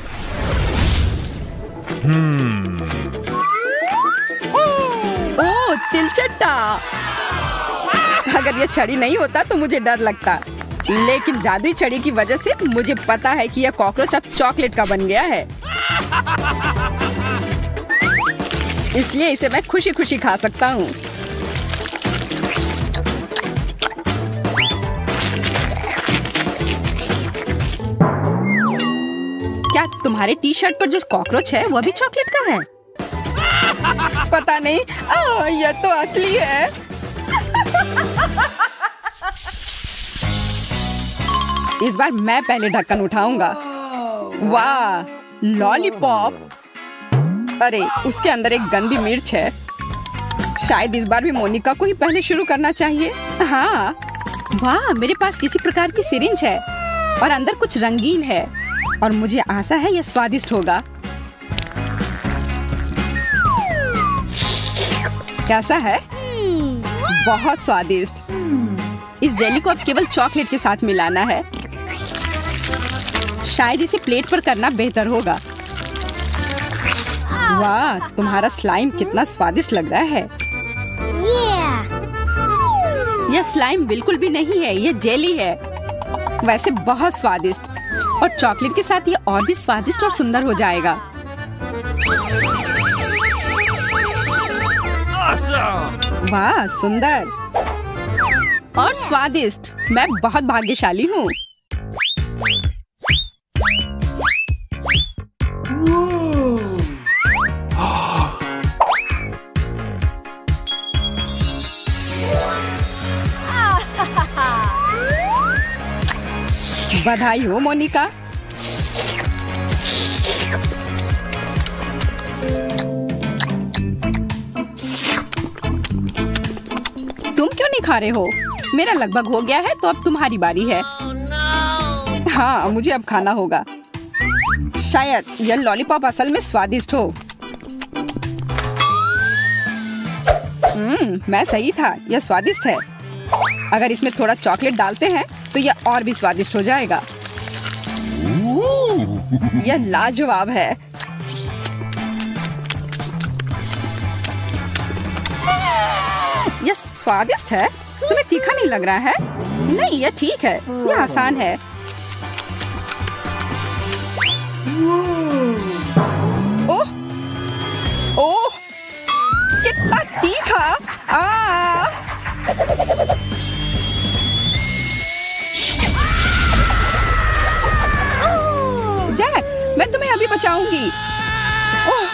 ओह तिलचट्टा। अगर ये छड़ी नहीं होता तो मुझे डर लगता, लेकिन जादुई छड़ी की वजह से मुझे पता है कि यह कॉकरोच अब चॉकलेट का बन गया है, इसलिए इसे मैं खुशी खुशी खा सकता हूँ। क्या तुम्हारे टी शर्ट पर जो कॉकरोच है वो भी चॉकलेट का है? पता नहीं, यह तो असली है। इस बार मैं पहले ढक्कन उठाऊंगा। वाह, लॉलीपॉप। अरे, उसके अंदर एक गंदी मिर्च है। शायद इस बार भी मोनिका को ही पहले शुरू करना चाहिए। हाँ, वाह, मेरे पास किसी प्रकार की सिरिंज है और अंदर कुछ रंगीन है और मुझे आशा है यह स्वादिष्ट होगा। कैसा है? बहुत स्वादिष्ट। इस जेली को अब केवल चॉकलेट के साथ मिलाना है। शायद इसे प्लेट पर करना बेहतर होगा। वाह, तुम्हारा स्लाइम कितना स्वादिष्ट लग रहा है। यह स्लाइम बिल्कुल भी नहीं है, यह जेली है। वैसे बहुत स्वादिष्ट, और चॉकलेट के साथ यह और भी स्वादिष्ट और सुंदर हो जाएगा। वाह, सुंदर और स्वादिष्ट। मैं बहुत भाग्यशाली हूँ। बधाई हो मोनिका। तुम क्यों नहीं खा रहे हो? मेरा लगभग हो गया है, तो अब तुम्हारी बारी है। हाँ, मुझे अब खाना होगा। शायद यह लॉलीपॉप असल में स्वादिष्ट हो। मैं सही था, यह स्वादिष्ट है। अगर इसमें थोड़ा चॉकलेट डालते हैं तो यह और भी स्वादिष्ट हो जाएगा। यह लाजवाब है। यह स्वादिष्ट है। तुम्हें तीखा नहीं लग रहा है? नहीं, यह ठीक है, यह आसान है। ओह, ओह, कितना तीखा! जैक, मैं तुम्हें अभी बचाऊंगी। ओह,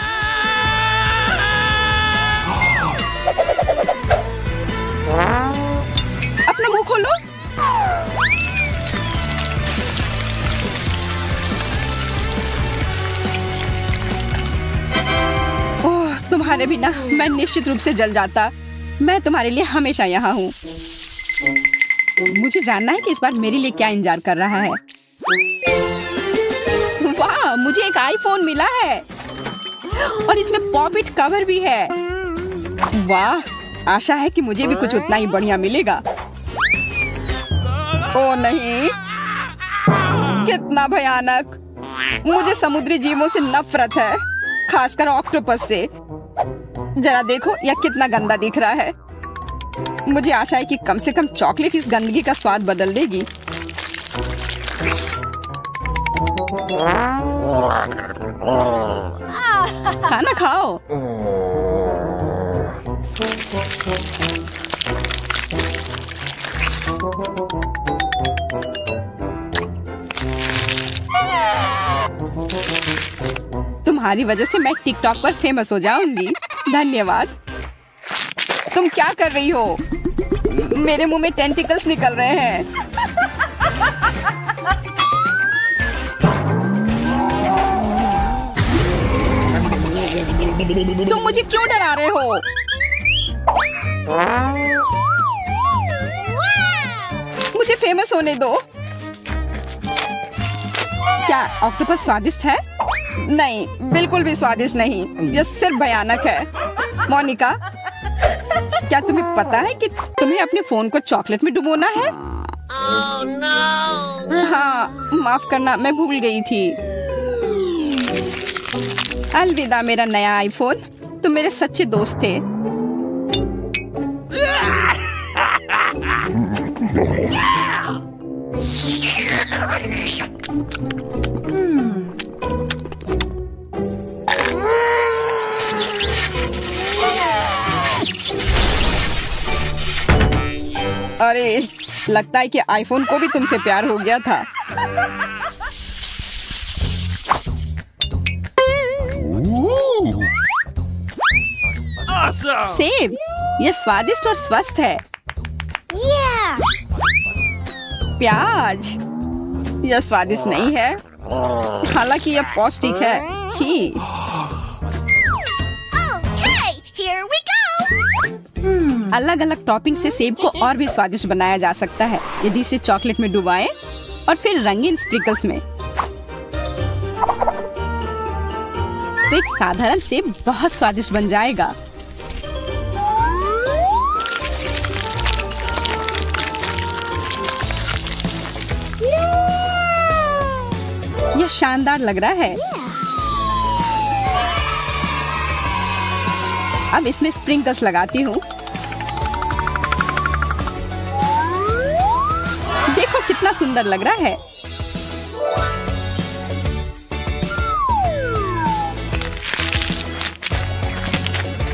अपना मुंह खोलो। ओह, तुम्हारे बिना मैं निश्चित रूप से जल जाता। मैं तुम्हारे लिए हमेशा यहाँ हूँ। मुझे जानना है कि इस बार मेरे लिए क्या इंतजार कर रहा है। वाह, मुझे एक आईफोन मिला है और इसमें पॉप-इट कवर भी है। वाह, आशा है कि मुझे भी कुछ उतना ही बढ़िया मिलेगा। ओ नहीं, कितना भयानक! मुझे समुद्री जीवों से नफरत है, खासकर ऑक्टोपस से। जरा देखो, यह कितना गंदा दिख रहा है। मुझे आशा है कि कम से कम चॉकलेट इस गंदगी का स्वाद बदल देगी। खाना खाओ। तुम्हारी वजह से मैं टिकटॉक पर फेमस हो जाऊंगी। धन्यवाद। तुम क्या कर रही हो? मेरे मुंह में टेंटिकल्स निकल रहे हैं। तुम मुझे क्यों डरा रहे हो? मुझे फेमस होने दो। क्या ऑक्टोपस स्वादिष्ट है? नहीं, बिल्कुल भी स्वादिष्ट नहीं। यह सिर्फ भयानक है। मोनिका, क्या तुम्हें पता है कि तुम्हें अपने फोन को चॉकलेट में डुबोना है? Oh, no. हाँ, माफ करना, मैं भूल गई थी। अलविदा मेरा नया आईफोन। तुम मेरे सच्चे दोस्त थे। अरे, लगता है कि आईफोन को भी तुमसे प्यार हो गया था। Awesome! सेब, ये स्वादिष्ट और स्वस्थ है। प्याज, यह स्वादिष्ट नहीं है, हालांकि यह पौष्टिक है। छी। अलग अलग टॉपिंग से सेब को और भी स्वादिष्ट बनाया जा सकता है यदि इसे चॉकलेट में डुबाएं और फिर रंगीन स्प्रिंकल्स में। तो एक साधारण सेब बहुत स्वादिष्ट बन जाएगा। यह शानदार लग रहा है। अब इसमें स्प्रिंकल्स लगाती हूँ। देखो कितना सुंदर लग रहा है।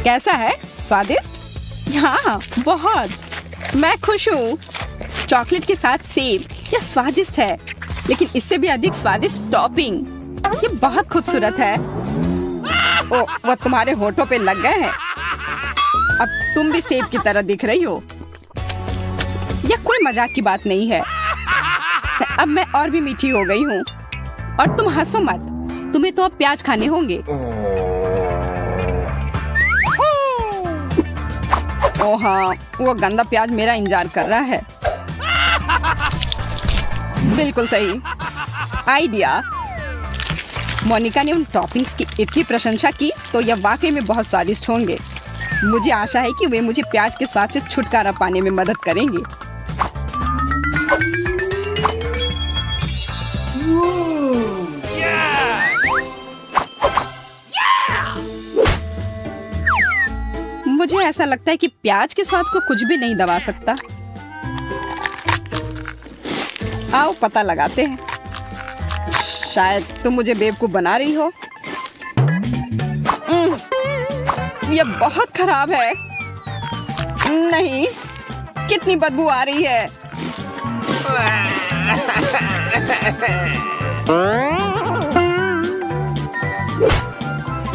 कैसा है? स्वादिष्ट? हाँ, बहुत। मैं खुश हूँ। चॉकलेट के साथ सेब, यह स्वादिष्ट है, लेकिन इससे भी अधिक स्वादिष्ट टॉपिंग। ये बहुत खूबसूरत है। ओ, वो तुम्हारे होठों पे लग गए हैं। अब तुम भी सेब की तरह दिख रही हो। यह कोई मजाक की बात नहीं है। अब मैं और भी मीठी हो गई हूँ। और तुम हंसो मत, तुम्हें तो अब प्याज खाने होंगे। ओ हाँ, वो गंदा प्याज मेरा इंतजार कर रहा है। बिल्कुल सही आइडिया। मोनिका ने उन टॉपिंग्स की इतनी प्रशंसा की तो यह वाकई में बहुत स्वादिष्ट होंगे। मुझे आशा है कि वे मुझे प्याज के स्वाद से छुटकारा पाने में मदद करेंगे। मुझे ऐसा लगता है कि प्याज के स्वाद को कुछ भी नहीं दबा सकता। आओ पता लगाते हैं। शायद तुम मुझे बेवकूफ बना रही हो। यह बहुत खराब है। नहीं, कितनी बदबू आ रही है।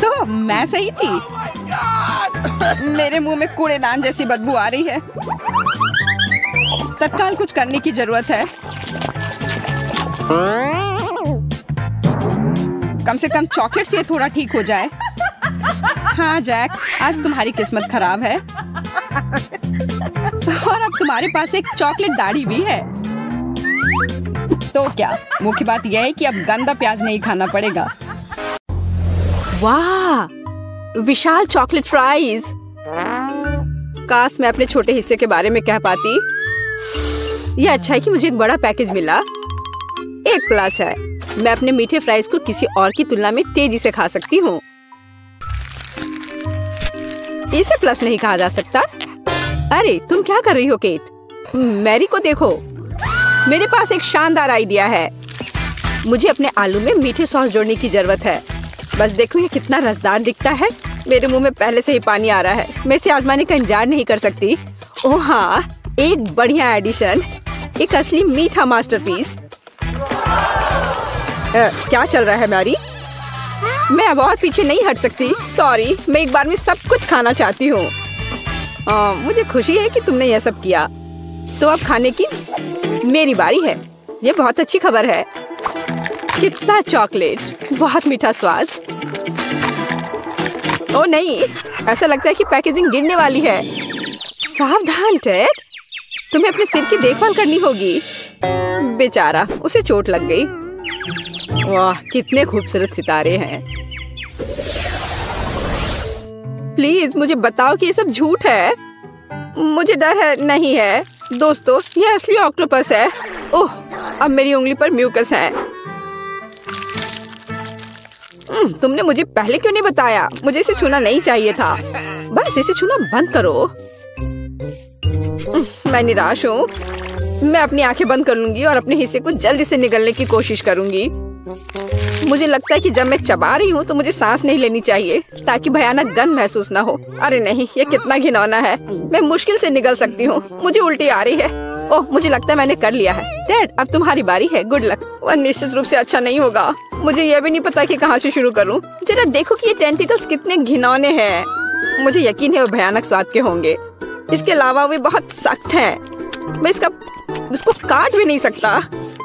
तो मैं सही थी। मेरे मुंह में कूड़ेदान जैसी बदबू आ रही है। तत्काल कुछ करने की जरूरत है। कम से कम चॉकलेट से थोड़ा ठीक हो जाए। हाँ जैक, आज तुम्हारी किस्मत खराब है। और अब तुम्हारे पास एक चॉकलेट दाढ़ी भी है। तो क्या, मुख्य बात यह है कि अब गंदा प्याज नहीं खाना पड़ेगा। वाह, विशाल चॉकलेट फ्राइज। काश मैं अपने छोटे हिस्से के बारे में कह पाती। यह अच्छा है कि मुझे एक बड़ा पैकेज मिला। एक प्लस है, मैं अपने मीठे फ्राइज को किसी और की तुलना में तेजी से खा सकती हूँ। इसे प्लस नहीं कहा जा सकता। अरे तुम क्या कर रही हो केट? मैरी को देखो। मेरे पास एक शानदार आइडिया है। मुझे अपने आलू में मीठे सॉस जोड़ने की जरूरत है। बस देखो ये कितना रसदार दिखता है। मेरे मुंह में पहले से ही पानी आ रहा है। मैं इसे आजमाने का इंतजार नहीं कर सकती। ओह हाँ, एक बढ़िया एडिशन, एक असली मीठा मास्टरपीस। क्या चल रहा है मैरी? मैं अब और पीछे नहीं हट सकती। सॉरी, मैं एक बार में सब कुछ खाना चाहती हूँ। मुझे खुशी है कि तुमने यह सब किया। तो अब खाने की मेरी बारी है। ये बहुत अच्छी खबर है। कितना चॉकलेट, बहुत मीठा स्वाद। ओ नहीं, ऐसा लगता है कि पैकेजिंग गिरने वाली है। सावधान टेड, तुम्हें अपने सिर की देखभाल करनी होगी। बेचारा, उसे चोट लग गई। वाह, कितने खूबसूरत सितारे हैं। प्लीज मुझे बताओ कि ये सब झूठ है। मुझे डर है। नहीं है दोस्तों, ये असली ऑक्टोपस है। ओह, अब मेरी उंगली पर म्यूकस है। तुमने मुझे पहले क्यों नहीं बताया? मुझे इसे छूना नहीं चाहिए था। बस इसे छूना बंद करो। मैं निराश हूँ। मैं अपनी आंखें बंद कर लूंगी और अपने हिस्से को जल्दी से निगलने की कोशिश करूंगी। मुझे लगता है कि जब मैं चबा रही हूँ तो मुझे सांस नहीं लेनी चाहिए ताकि भयानक गंध महसूस ना हो। अरे नहीं, ये कितना घिनौना है। मैं मुश्किल से निगल सकती हूँ। मुझे उल्टी आ रही है। ओह, मुझे लगता है मैंने कर लिया है। डैड, अब तुम्हारी बारी है। Good luck. वह निश्चित रूप से अच्छा नहीं होगा। मुझे यह भी नहीं पता कि कहाँ से शुरू करूँ। जरा देखो कि ये टेंटिकल्स कितने घिनौने हैं। मुझे यकीन है वो भयानक स्वाद के होंगे। इसके अलावा वे बहुत सख्त हैं। मैं इसको काट भी नहीं सकता।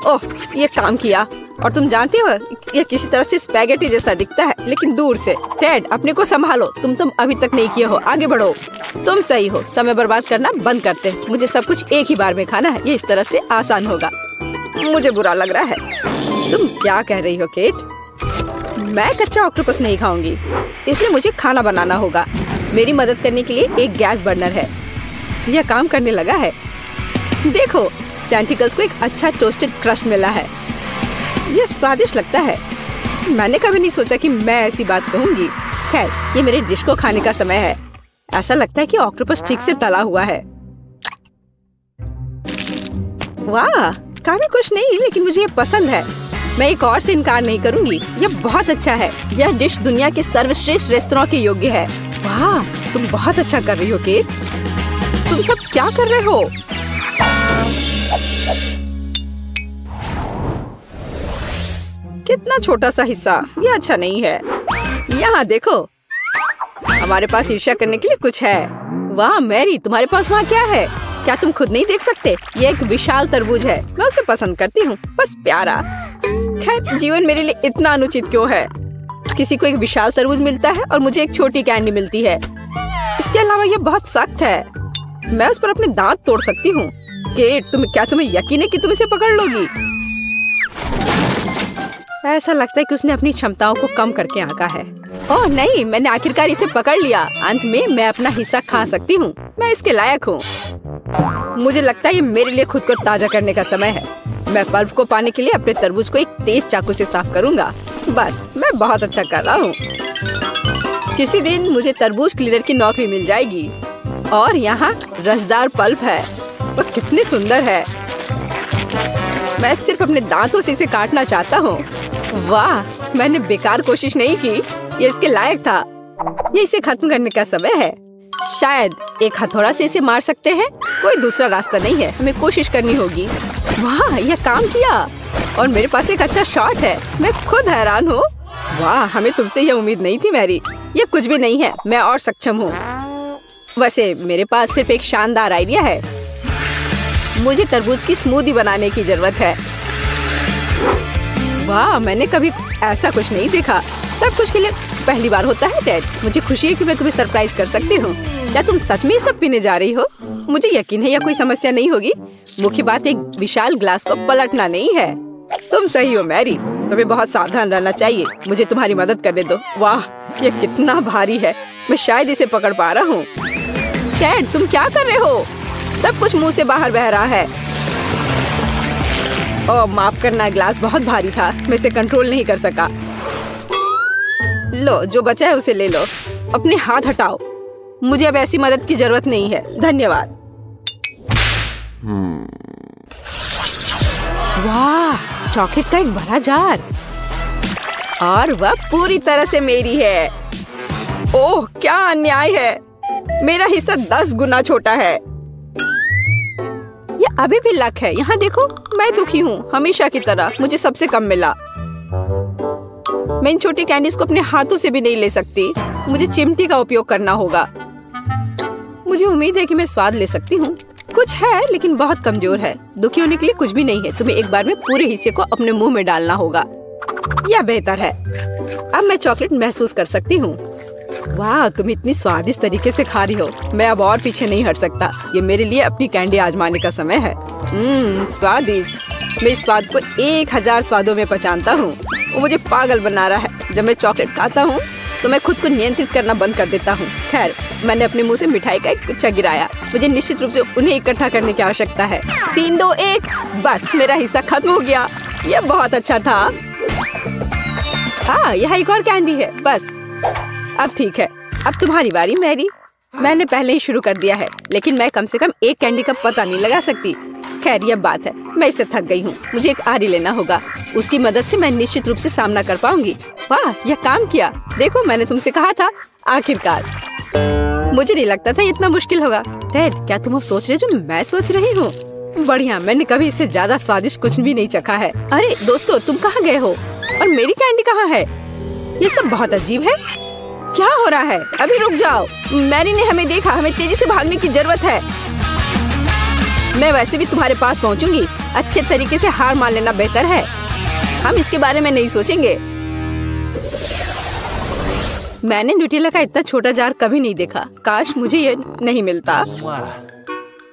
ओह, ये काम किया। और तुम जानते हो ये किसी तरह से स्पैगेटी जैसा दिखता है, लेकिन दूर से। डैड, अपने को संभालो। तुम अभी तक नहीं किए हो। आगे बढ़ो। तुम सही हो। समय बर्बाद करना बंद करते। मुझे सब कुछ एक ही बार में खाना है। ये इस तरह से आसान होगा। मुझे बुरा लग रहा है। तुम क्या कह रही हो केट? मैं कच्चा ऑक्टोपस नहीं खाऊंगी, इसलिए मुझे खाना बनाना होगा। मेरी मदद करने के लिए एक गैस बर्नर है। यह काम करने लगा है। देखो, टेंटिकल्स को एक अच्छा टोस्टेड क्रस्ट मिला है। यह स्वादिष्ट लगता है। मैंने कभी नहीं सोचा कि मैं ऐसी बात कहूंगी। खैर, ये मेरे डिश को खाने का समय है। ऐसा लगता है कि ऑक्टोपस ठीक से तला हुआ है। वाह, काफी कुछ नहीं, लेकिन मुझे ये पसंद है। मैं एक और से इनकार नहीं करूंगी। यह बहुत अच्छा है। यह डिश दुनिया के सर्वश्रेष्ठ रेस्तरां के योग्य है। वाह, तुम बहुत अच्छा कर रही हो केट। तुम सब क्या कर रहे हो? कितना छोटा सा हिस्सा। ये अच्छा नहीं है। यहाँ देखो, हमारे पास ईर्ष्या करने के लिए कुछ है। वाह मैरी, तुम्हारे पास वहाँ क्या है? क्या तुम खुद नहीं देख सकते? ये एक विशाल तरबूज है। मैं उसे पसंद करती हूँ, बस प्यारा। खैर, जीवन मेरे लिए इतना अनुचित क्यों है? किसी को एक विशाल तरबूज मिलता है और मुझे एक छोटी कैंडी मिलती है। इसके अलावा ये बहुत सख्त है। मैं उस पर अपने दांत तोड़ सकती हूँ। केट, तुम्हें यकीन है कि तुम इसे पकड़ लोगी? ऐसा लगता है कि उसने अपनी क्षमताओं को कम करके आंका है। ओह नहीं, मैंने आखिरकार इसे पकड़ लिया। अंत में मैं अपना हिस्सा खा सकती हूँ। मैं इसके लायक हूँ। मुझे लगता है ये मेरे लिए खुद को ताजा करने का समय है। मैं पल्प को पाने के लिए अपने तरबूज को एक तेज चाकू से साफ करूँगा। बस, मैं बहुत अच्छा कर रहा हूँ। किसी दिन मुझे तरबूज क्लीनर की नौकरी मिल जाएगी। और यहाँ रसदार पल्प है। वह कितनी सुंदर है। मैं सिर्फ अपने दांतों से इसे काटना चाहता हूँ। वाह, मैंने बेकार कोशिश नहीं की। ये इसके लायक था। ये इसे खत्म करने का समय है। शायद एक हथौड़ा से इसे मार सकते हैं। कोई दूसरा रास्ता नहीं है। हमें कोशिश करनी होगी। वाह, यह काम किया। और मेरे पास एक अच्छा शॉट है। मैं खुद हैरान हूँ। वाह, हमें तुमसे यह उम्मीद नहीं थी मैरी। ये कुछ भी नहीं है। मैं और सक्षम हूँ। वैसे मेरे पास सिर्फ एक शानदार आइडिया है। मुझे तरबूज की स्मूदी बनाने की जरूरत है। वाह, मैंने कभी ऐसा कुछ नहीं देखा। सब कुछ के लिए पहली बार होता है डैड। मुझे खुशी है कि मैं तुम्हें सरप्राइज कर सकती हूँ। क्या तुम सच में ये सब पीने जा रही हो? मुझे यकीन है यह कोई समस्या नहीं होगी। मुख्य बात एक विशाल ग्लास को पलटना नहीं है। तुम सही हो मैरी, तुम्हें बहुत सावधान रहना चाहिए। मुझे तुम्हारी मदद करने दो। वाह, ये कितना भारी है। मैं शायद इसे पकड़ पा रहा हूँ। डैड, तुम क्या कर रहे हो? सब कुछ मुंह से बाहर बह रहा है। ओह, माफ करना, ग्लास बहुत भारी था। मैं इसे कंट्रोल नहीं कर सका। लो, जो बचा है उसे ले लो। अपने हाथ हटाओ। मुझे अब ऐसी मदद की जरूरत नहीं है। धन्यवाद। वाह, चॉकलेट का एक बड़ा जार। और वह पूरी तरह से मेरी है। ओह, क्या अन्याय है। मेरा हिस्सा 10 गुना छोटा है। ये अभी भी लक है। यहाँ देखो, मैं दुखी हूँ। हमेशा की तरह मुझे सबसे कम मिला। मैं इन छोटी कैंडीज को अपने हाथों से भी नहीं ले सकती। मुझे चिमटी का उपयोग करना होगा। मुझे उम्मीद है कि मैं स्वाद ले सकती हूँ। कुछ है, लेकिन बहुत कमजोर है। दुखी होने के लिए कुछ भी नहीं है। तुम्हें एक बार में पूरे हिस्से को अपने मुंह में डालना होगा। यह बेहतर है। अब मैं चॉकलेट महसूस कर सकती हूँ। वाह, तुम इतनी स्वादिष्ट तरीके से खा रही हो। मैं अब और पीछे नहीं हट सकता। ये मेरे लिए अपनी कैंडी आजमाने का समय है। स्वादिष्ट। मैं इस स्वाद को 1000 स्वादों में पहचानता हूँ। वो मुझे पागल बना रहा है। जब मैं चॉकलेट खाता हूँ तो मैं खुद को नियंत्रित करना बंद कर देता हूँ। खैर, मैंने अपने मुंह से मिठाई का एक गुच्छा गिराया। मुझे निश्चित रूप से उन्हें इकट्ठा करने की आवश्यकता है। 3, 2, 1। बस, मेरा हिस्सा खत्म हो गया। यह बहुत अच्छा था। हाँ, यहाँ एक और कैंडी है। बस, अब ठीक है। अब तुम्हारी बारी मैरी। मैंने पहले ही शुरू कर दिया है, लेकिन मैं कम से कम एक कैंडी का पता नहीं लगा सकती। खैर ये बात है, मैं इससे थक गई हूँ। मुझे एक आरी लेना होगा। उसकी मदद से मैं निश्चित रूप से सामना कर पाऊंगी। वाह, यह काम किया। देखो, मैंने तुमसे कहा था। आखिरकार मुझे नहीं लगता था इतना मुश्किल होगा। डैड, क्या तुम वो सोच रहे जो मैं सोच रही हूँ? बढ़िया, मैंने कभी इससे ज्यादा स्वादिष्ट कुछ भी नहीं चखा है। अरे दोस्तों, तुम कहाँ गए हो? और मेरी कैंडी कहाँ है? ये सब बहुत अजीब है। क्या हो रहा है? अभी रुक जाओ। मैरी ने हमें देखा। हमें तेजी से भागने की जरूरत है। मैं वैसे भी तुम्हारे पास पहुंचूंगी। अच्छे तरीके से हार मान लेना बेहतर है। हम इसके बारे में नहीं सोचेंगे। मैंने न्यूटेला का इतना छोटा जार कभी नहीं देखा। काश मुझे ये नहीं मिलता।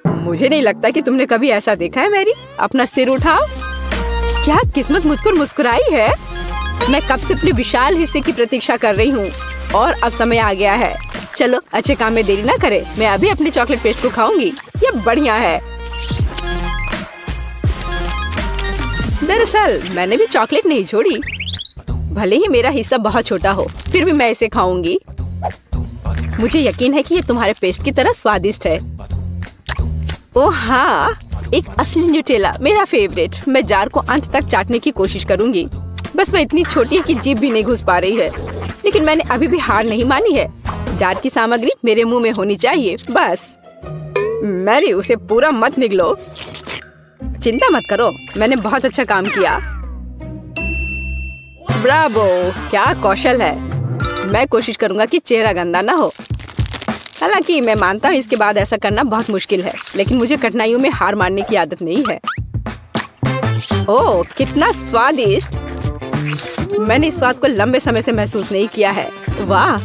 मुझे नहीं लगता कि तुमने कभी ऐसा देखा है। मैरी, अपना सिर उठाओ। क्या किस्मत मुझ पर मुस्कुराई है। मैं कब से अपने विशाल हिस्से की प्रतीक्षा कर रही हूँ और अब समय आ गया है। चलो अच्छे काम में देरी ना करें। मैं अभी अपने चॉकलेट पेस्ट को खाऊंगी। ये बढ़िया है। दरअसल मैंने भी चॉकलेट नहीं छोड़ी। भले ही मेरा हिस्सा बहुत छोटा हो, फिर भी मैं इसे खाऊंगी। मुझे यकीन है कि ये तुम्हारे पेस्ट की तरह स्वादिष्ट है। ओह हाँ, एक असली न्यूटेला, मेरा फेवरेट। मैं जार को अंत तक चाटने की कोशिश करूंगी। बस वह इतनी छोटी है कि जीभ भी नहीं घुस पा रही है। लेकिन मैंने अभी भी हार नहीं मानी है। जार की सामग्री मेरे मुंह में होनी चाहिए, बस। मैरी, उसे पूरा मत निगलो। चिंता मत करो, मैंने बहुत अच्छा काम किया। ब्रावो, क्या कौशल है। मैं कोशिश करूंगा कि चेहरा गंदा ना हो। हालांकि मैं मानता हूँ इसके बाद ऐसा करना बहुत मुश्किल है, लेकिन मुझे कठिनाइयों में हार मानने की आदत नहीं है। ओह, कितना स्वादिष्ट। मैंने इस स्वाद को लंबे समय से महसूस नहीं किया है। वाह,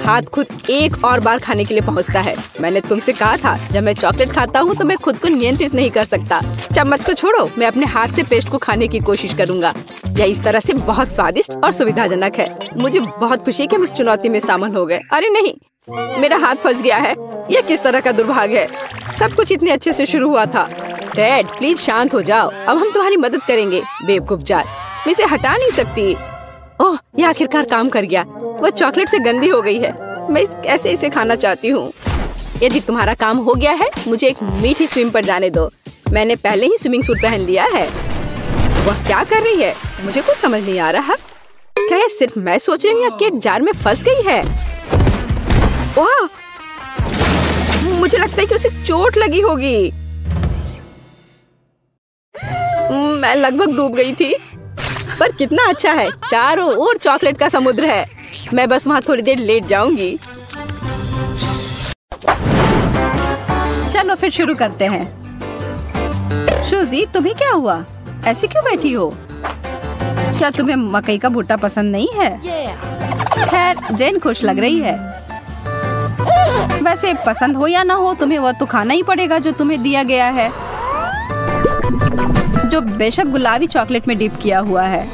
हाथ खुद एक और बार खाने के लिए पहुंचता है। मैंने तुमसे कहा था, जब मैं चॉकलेट खाता हूँ तो मैं खुद को नियंत्रित नहीं कर सकता। चम्मच को छोड़ो, मैं अपने हाथ से पेस्ट को खाने की कोशिश करूंगा। यह इस तरह से बहुत स्वादिष्ट और सुविधाजनक है। मुझे बहुत खुशी है कि हम इस चुनौती में शामिल हो गए। अरे नहीं, मेरा हाथ फंस गया है। यह किस तरह का दुर्भाग्य है। सब कुछ इतने अच्छे से शुरू हुआ था। डैड, प्लीज शांत हो जाओ। अब हम तुम्हारी मदद करेंगे। बेवकूफ जार, मैं इसे हटा नहीं सकती। ओह, यह आखिरकार काम कर गया। वो चॉकलेट से गंदी हो गई है। मैं कैसे इसे खाना चाहती हूँ। यदि तुम्हारा काम हो गया है, मुझे एक मीठी स्विम पर जाने दो। मैंने पहले ही स्विमिंग सूट पहन लिया है। वह क्या कर रही है? मुझे कुछ समझ नहीं आ रहा। क्या ये सिर्फ मैं सोच रही हूँ या केट जार में फंस गई है? वाह, मुझे लगता है कि उसे चोट लगी होगी। मैं लगभग डूब गई थी। पर कितना अच्छा है, चारों ओर चॉकलेट का समुद्र है। मैं बस वहाँ थोड़ी देर लेट जाऊंगी। चलो फिर शुरू करते हैं। शूजी, तुम्हें क्या हुआ? ऐसे क्यों बैठी हो? क्या तुम्हें मकई का भुट्टा पसंद नहीं है? खैर, जेन खुश लग रही है। वैसे पसंद हो या ना हो, तुम्हें वह तो खाना ही पड़ेगा जो तुम्हें दिया गया है, जो बेशक गुलाबी चॉकलेट में डिप किया हुआ है।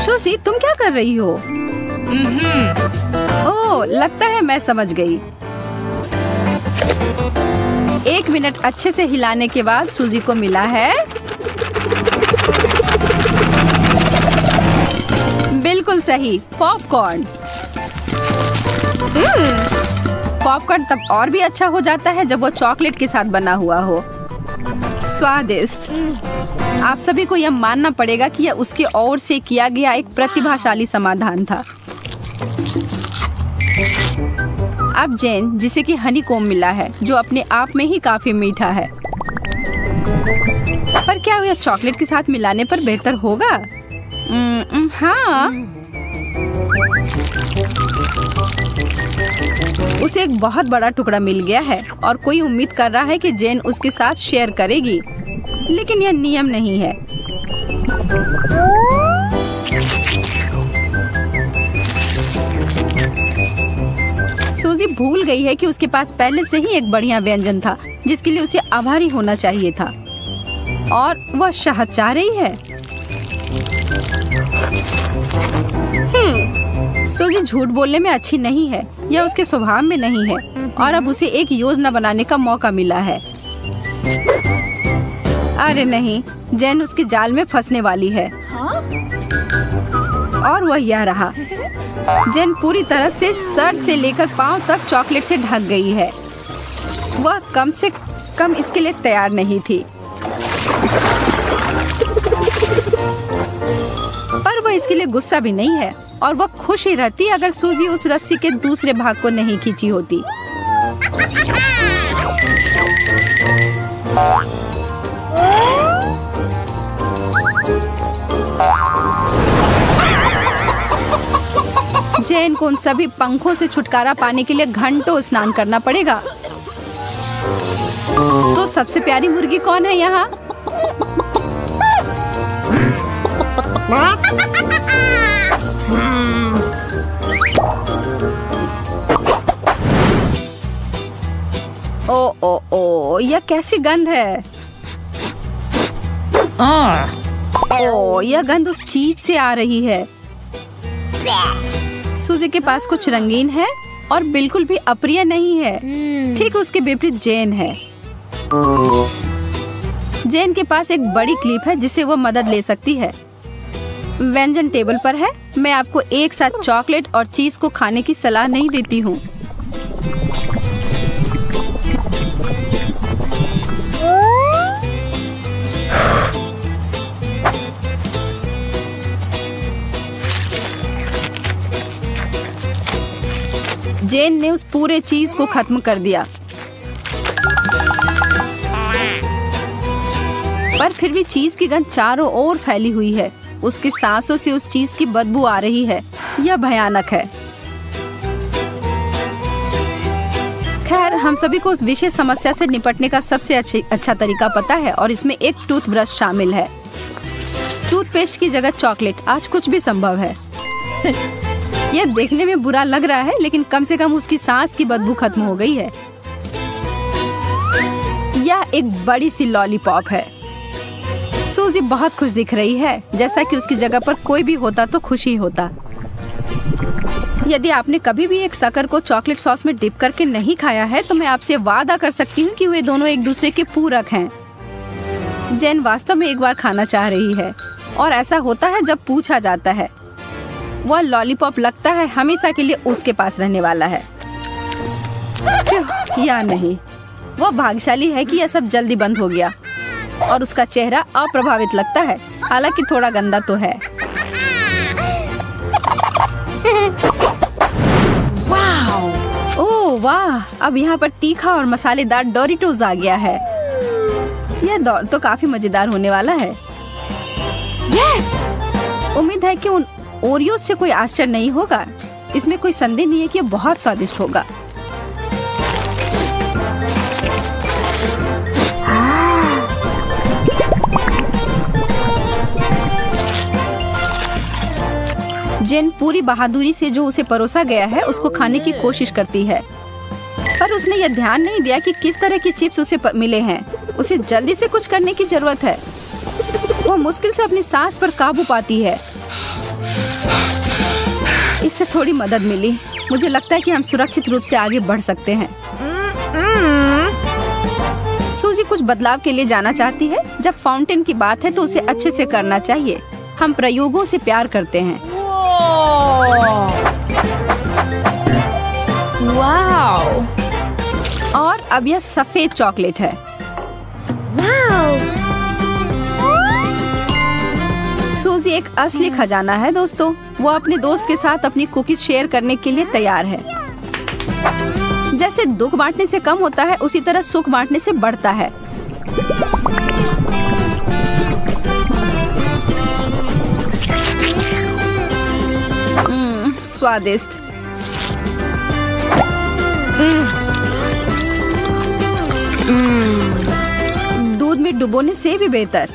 शूजी, तुम क्या कर रही हो? ओह, लगता है मैं समझ गई। 1 मिनट अच्छे से हिलाने के बाद सूजी को मिला है बिल्कुल सही, पॉपकॉर्न। पॉपकॉर्न तब और भी अच्छा हो जाता है जब वो चॉकलेट के साथ बना हुआ हो। स्वादिष्ट। आप सभी को यह मानना पड़ेगा कि यह उसकी ओर से किया गया एक प्रतिभाशाली समाधान था। अब जेन, जिसे कि हनी कोम मिला है, जो अपने आप में ही काफी मीठा है। पर क्या यह चॉकलेट के साथ मिलाने पर बेहतर होगा? हाँ। उसे एक बहुत बड़ा टुकड़ा मिल गया है और कोई उम्मीद कर रहा है कि जेन उसके साथ शेयर करेगी, लेकिन यह नियम नहीं है। सूजी भूल गई है कि उसके पास पहले से ही एक बढ़िया व्यंजन था जिसके लिए उसे आभारी होना चाहिए था, और वह शहद चाह रही है। सूजी झूठ बोलने में अच्छी नहीं है, यह उसके स्वभाव में नहीं है, और अब उसे एक योजना बनाने का मौका मिला है। अरे नहीं, जेन उसके जाल में फंसने वाली है। और वह यह रहा। जेन पूरी तरह से सर से लेकर पांव तक चॉकलेट से ढक गई है। वह कम से कम इसके लिए तैयार नहीं थी, पर वह इसके लिए गुस्सा भी नहीं है और वह खुश ही रहती अगर सूजी उस रस्सी के दूसरे भाग को नहीं खींची होती। जेन को उन सभी पंखों से छुटकारा पाने के लिए घंटों स्नान करना पड़ेगा। तो सबसे प्यारी मुर्गी कौन है यहाँ? ओ, यह कैसी गंध है? ओ, यह गंध उस चीज से आ रही है। सूजी के पास कुछ रंगीन है और बिल्कुल भी अप्रिय नहीं है। ठीक उसके विपरीत जेन है। जेन के पास एक बड़ी क्लिप है जिससे वो मदद ले सकती है। व्यंजन टेबल पर है। मैं आपको एक साथ चॉकलेट और चीज को खाने की सलाह नहीं देती हूँ। जेन ने उस पूरे चीज को खत्म कर दिया, पर फिर भी चीज की गंध चारों ओर फैली हुई है। उसकी सांसों से उस चीज की बदबू आ रही है। यह भयानक है। खैर, हम सभी को उस विशेष समस्या से निपटने का सबसे अच्छा तरीका पता है और इसमें एक टूथब्रश शामिल है। टूथपेस्ट की जगह चॉकलेट, आज कुछ भी संभव है। यह देखने में बुरा लग रहा है, लेकिन कम से कम उसकी सांस की बदबू खत्म हो गई है। यह एक बड़ी सी लॉलीपॉप है। सूजी बहुत खुश दिख रही है, जैसा कि उसकी जगह पर कोई भी होता तो खुशी होता। यदि आपने कभी भी एक शक्कर को चॉकलेट सॉस में डिप करके नहीं खाया है, तो मैं आपसे वादा कर सकती हूँ कि वे दोनों एक दूसरे के पूरक हैं। जेन वास्तव में एक बार खाना चाह रही है, और ऐसा होता है जब पूछा जाता है। वह लॉलीपॉप लगता है हमेशा के लिए उसके पास रहने वाला है, या नहीं। वह भाग्यशाली है कि यह सब जल्दी बंद हो गया और उसका चेहरा अप्रभावित लगता है, हालांकि थोड़ा गंदा तो है। ओह वाह! अब यहाँ पर तीखा और मसालेदार डोरिटोज आ गया है। यह दौर तो काफी मजेदार होने वाला है। उम्मीद है कि उन ओरियो से कोई आश्चर्य नहीं होगा। इसमें कोई संदेह नहीं है कि यह बहुत स्वादिष्ट होगा। जेन पूरी बहादुरी से जो उसे परोसा गया है उसको खाने की कोशिश करती है, पर उसने यह ध्यान नहीं दिया कि किस तरह की चिप्स उसे मिले हैं। उसे जल्दी से कुछ करने की जरूरत है। वो मुश्किल से अपनी सांस पर काबू पाती है। इससे थोड़ी मदद मिली। मुझे लगता है कि हम सुरक्षित रूप से आगे बढ़ सकते हैं। सूजी कुछ बदलाव के लिए जाना चाहती है। जब फाउंटेन की बात है तो उसे अच्छे से करना चाहिए। हम प्रयोगों से प्यार करते हैं। वाओ! और अब यह सफेद चॉकलेट है। सूजी एक असली खजाना है दोस्तों। वो अपने दोस्त के साथ अपनी कुकीज शेयर करने के लिए तैयार है। जैसे दुख बांटने से कम होता है, उसी तरह सुख बांटने से बढ़ता है। स्वादिष्ट। दूध में डुबोने से भी बेहतर।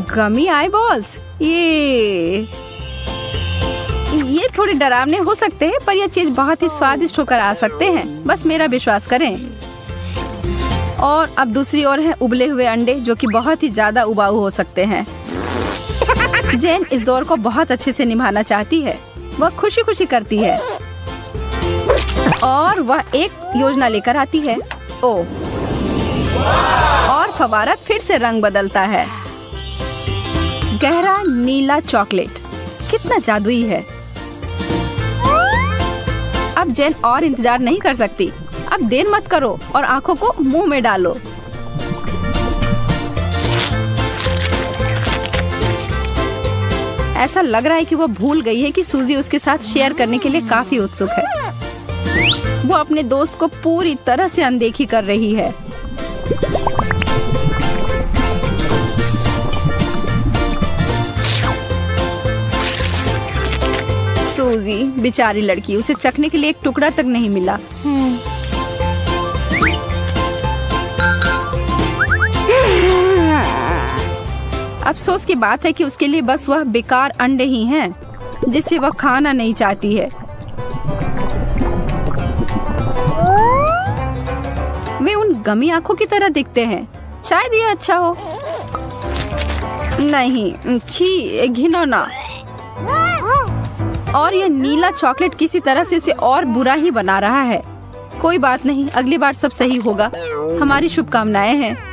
गमी आई बॉल्स, ये थोड़े डरावने हो सकते हैं, पर यह चीज बहुत ही स्वादिष्ट होकर आ सकते हैं। बस मेरा विश्वास करें। और अब दूसरी ओर है उबले हुए अंडे, जो कि बहुत ही ज्यादा उबाऊ हो सकते हैं। जेन इस दौर को बहुत अच्छे से निभाना चाहती है। वह खुशी खुशी करती है और वह एक योजना लेकर आती है। ओह, और फव्वारा फिर से रंग बदलता है। गहरा नीला चॉकलेट कितना जादुई है। अब जेन और इंतजार नहीं कर सकती। अब देर मत करो और आंखों को मुंह में डालो। ऐसा लग रहा है कि वो भूल गई है कि सूजी उसके साथ शेयर करने के लिए काफी उत्सुक है। वो अपने दोस्त को पूरी तरह से अनदेखी कर रही है। सूजी बेचारी लड़की, उसे चखने के लिए एक टुकड़ा तक नहीं मिला। अफसोस की बात है कि उसके लिए बस वह बेकार अंडे ही हैं, जिसे वह खाना नहीं चाहती है। वे उन गमी आंखों की तरह दिखते हैं। शायद ये अच्छा हो। नहीं, छी, घिनौना। और यह नीला चॉकलेट किसी तरह से उसे और बुरा ही बना रहा है। कोई बात नहीं, अगली बार सब सही होगा। हमारी शुभकामनाएं हैं।